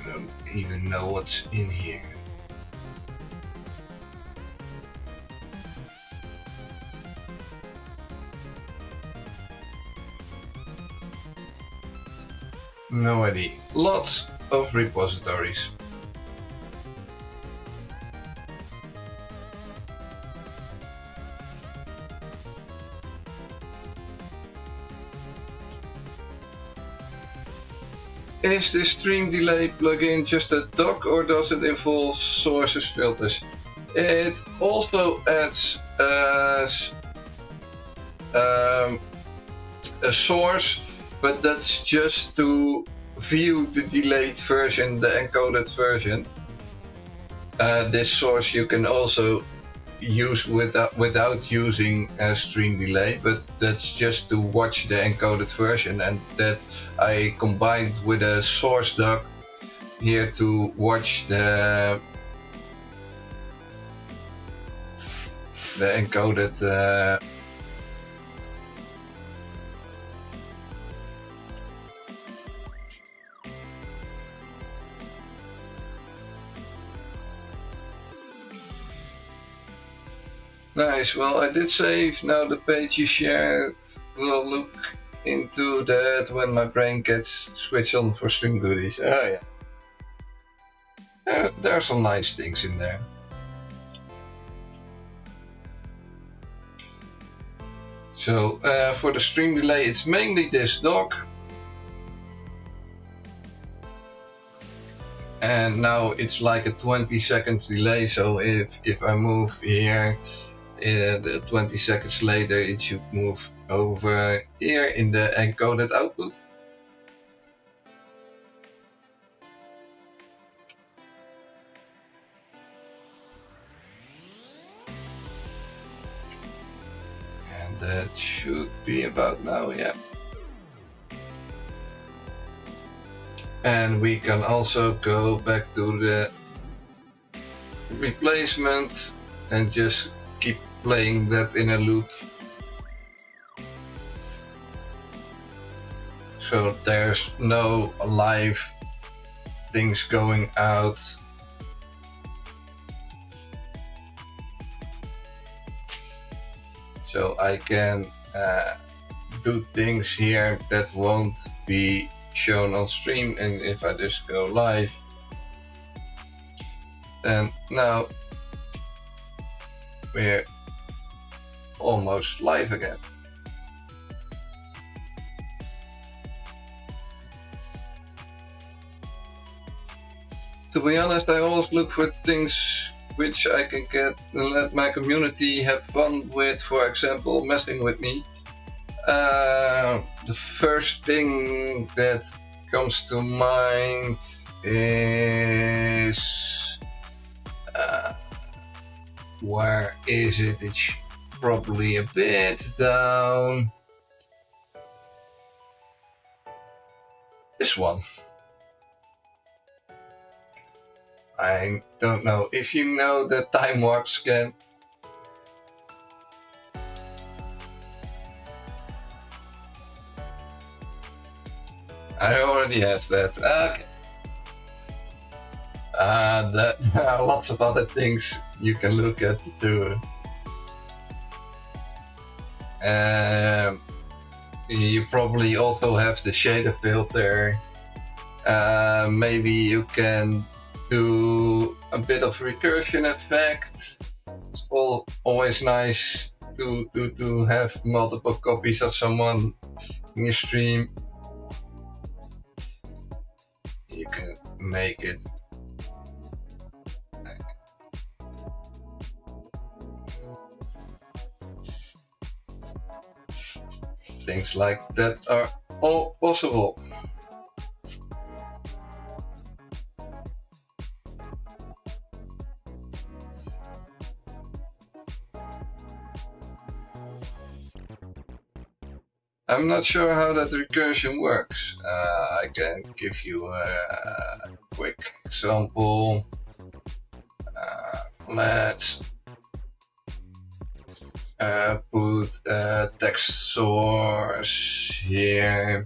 I don't even know what's in here. No idea. Lots of repositories. Is this stream delay plugin just a dock or does it involve sources filters? It also adds a source, but that's just to view the delayed version, the encoded version. This source you can also use without using a stream delay, but that's just to watch the encoded version, and that I combined with a source dock here to watch the encoded Nice. Well, I did save. Now the page you shared. We'll look into that when my brain gets switched on for stream goodies. Oh yeah. There are some nice things in there. So for the stream delay, it's mainly this dock. And now it's like a 20 seconds delay. So if I move here, the 20 seconds later it should move over here in the encoded output. And that should be about now, yeah. And we can also go back to the replacement and just keep playing that in a loop. So there's no live things going out. So I can do things here that won't be shown on stream, and if I just go live, then now we're almost live again. To be honest, I always look for things which I can get and let my community have fun with. For example, messing with me. The first thing that comes to mind is where is it? It's probably a bit down. This one. I don't know if you know the time warp scan. I already have that. Okay. There are lots of other things you can look at too. You probably also have the shader filter. Maybe you can do a bit of recursion effect. It's always nice to have multiple copies of someone in your stream. You can make it things like that are all possible. I'm not sure how that recursion works. I can give you a quick example. Let's put a text source here.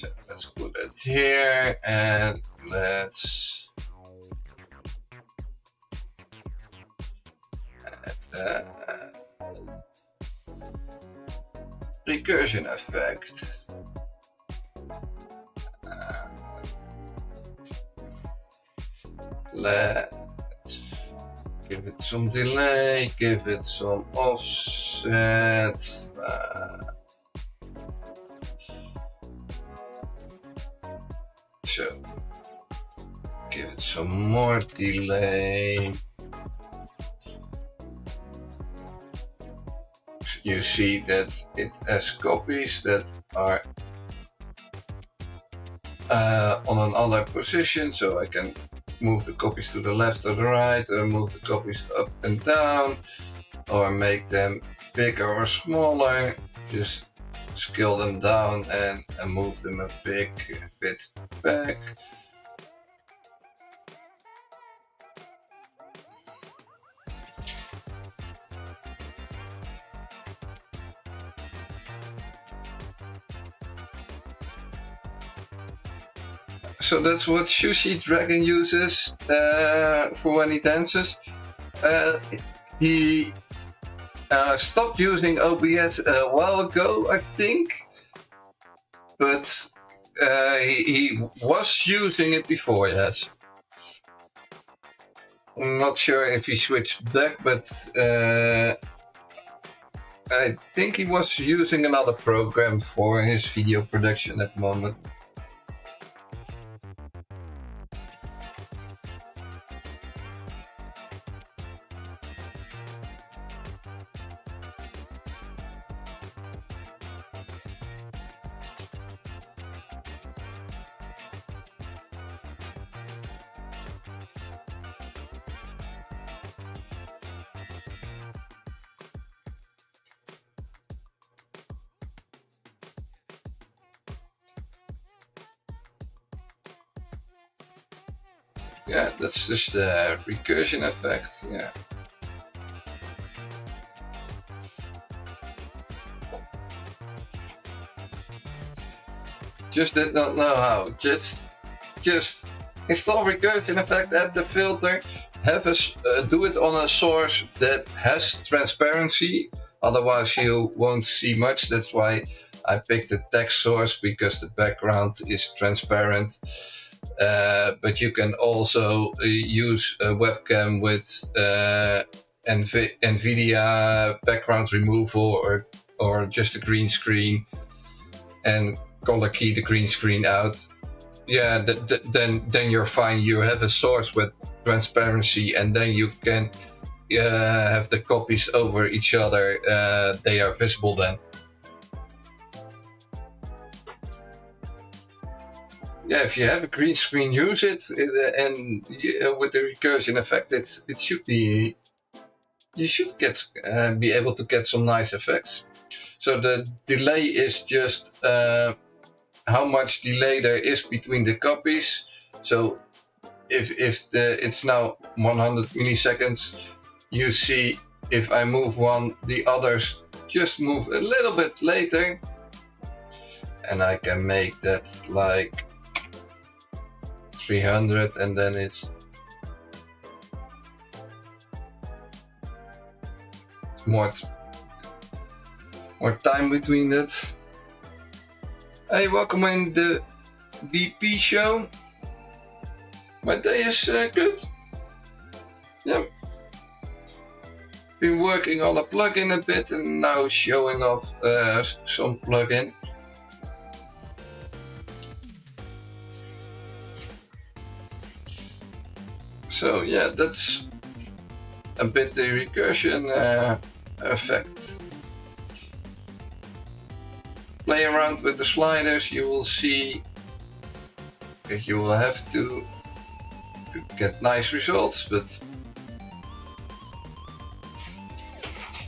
So let's put it here and let's add recursion effect. Let's give it some delay, give it some offset. So give it some more delay. You see that it has copies that are on another position, so I can move the copies to the left or the right, or move the copies up and down, or make them bigger or smaller. Just scale them down and move them a bit back. So that's what Sushi Dragon uses for when he dances. He stopped using OBS a while ago, I think, but he was using it before, yes. I'm not sure if he switched back, but I think he was using another program for his video production at the moment. Yeah, that's just the recursion effect, yeah. Just did not know how. Just install recursion effect, add the filter, have us do it on a source that has transparency, otherwise you won't see much. That's why I picked the text source, because the background is transparent. But you can also use a webcam with NVIDIA background removal, or just a green screen, and color key the green screen out. Yeah, then you're fine. You have a source with transparency, and then you can have the copies over each other. They are visible then. Yeah, if you have a green screen, use it, and with the recursion effect, it should be. You should be able to get some nice effects. So the delay is just how much delay there is between the copies. So if it's now 100 milliseconds, you see if I move one, the others just move a little bit later, and I can make that like 300, and then it's more time between that. Hey, welcome in the BP show. My day is good. Yeah. Been working on a plugin a bit, and now showing off some plugin. So yeah, that's a bit the recursion effect. Play around with the sliders, you will see that you will have to get nice results, but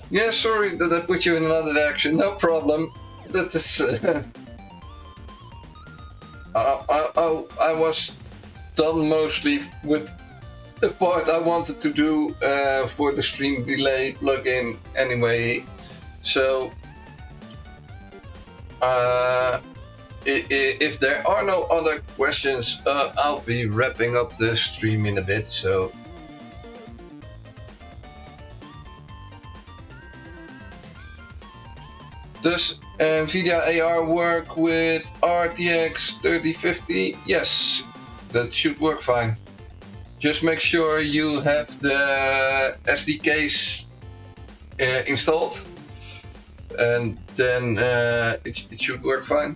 yeah, sorry that I put you in another direction, no problem. That is I was done mostly with the part I wanted to do for the stream delay plugin anyway, so If there are no other questions, I'll be wrapping up the stream in a bit. So. Does NVIDIA AR work with RTX 3050? Yes, that should work fine. Just make sure you have the SDKs installed, and then it should work fine.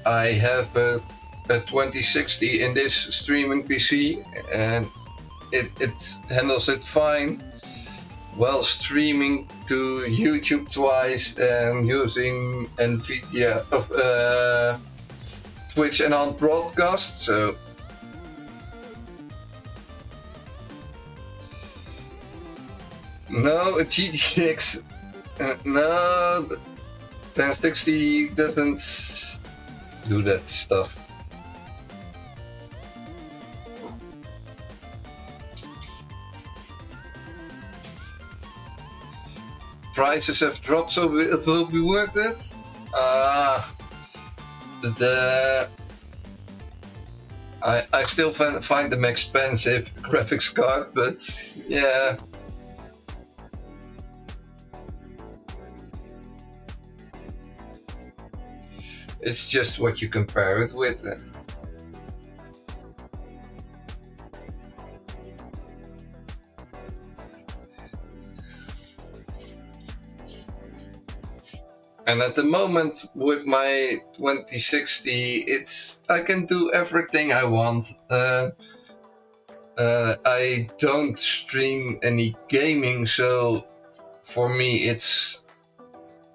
I have a 2060 in this streaming PC, and it handles it fine while streaming to YouTube twice and using NVIDIA Twitch and on broadcast. So no, a GTX, no, 1060 doesn't do that stuff. Prices have dropped, so it will be worth it. I still find them expensive graphics card, but yeah. It's just what you compare it with. And at the moment with my 2060, I can do everything I want. I don't stream any gaming, so for me it's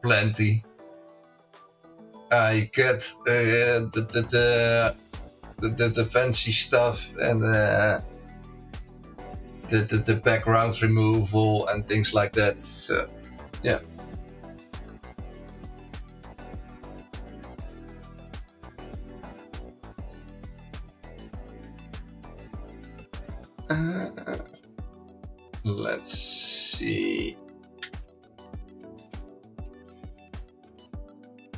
plenty. I get the fancy stuff and the background removal and things like that. So yeah. Let's see.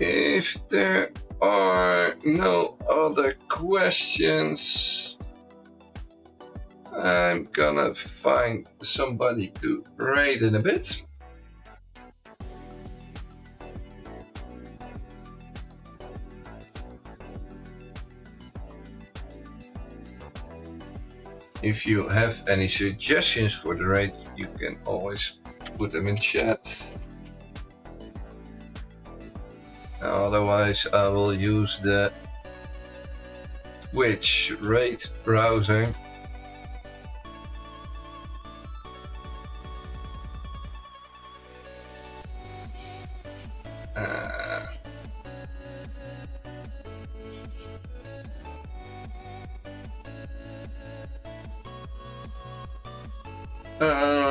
If there are no other questions, I'm gonna find somebody to raid in a bit. If you have any suggestions for the raid, you can always put them in chat. Otherwise, I will use the Twitch raid browser.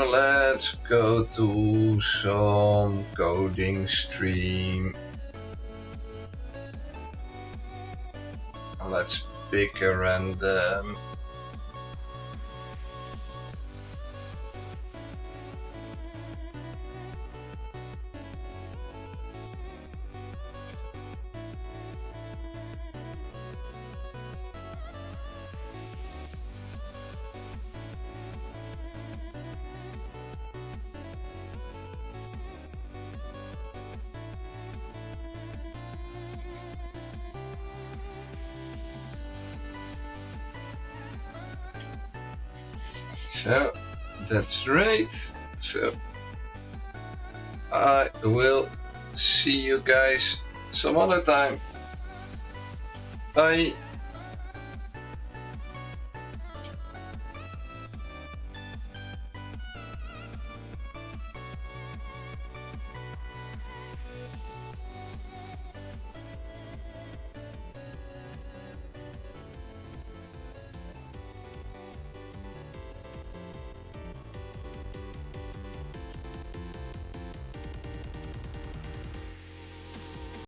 Let's go to some coding stream. Let's pick a random. So that's right. So I will see you guys some other time. Bye.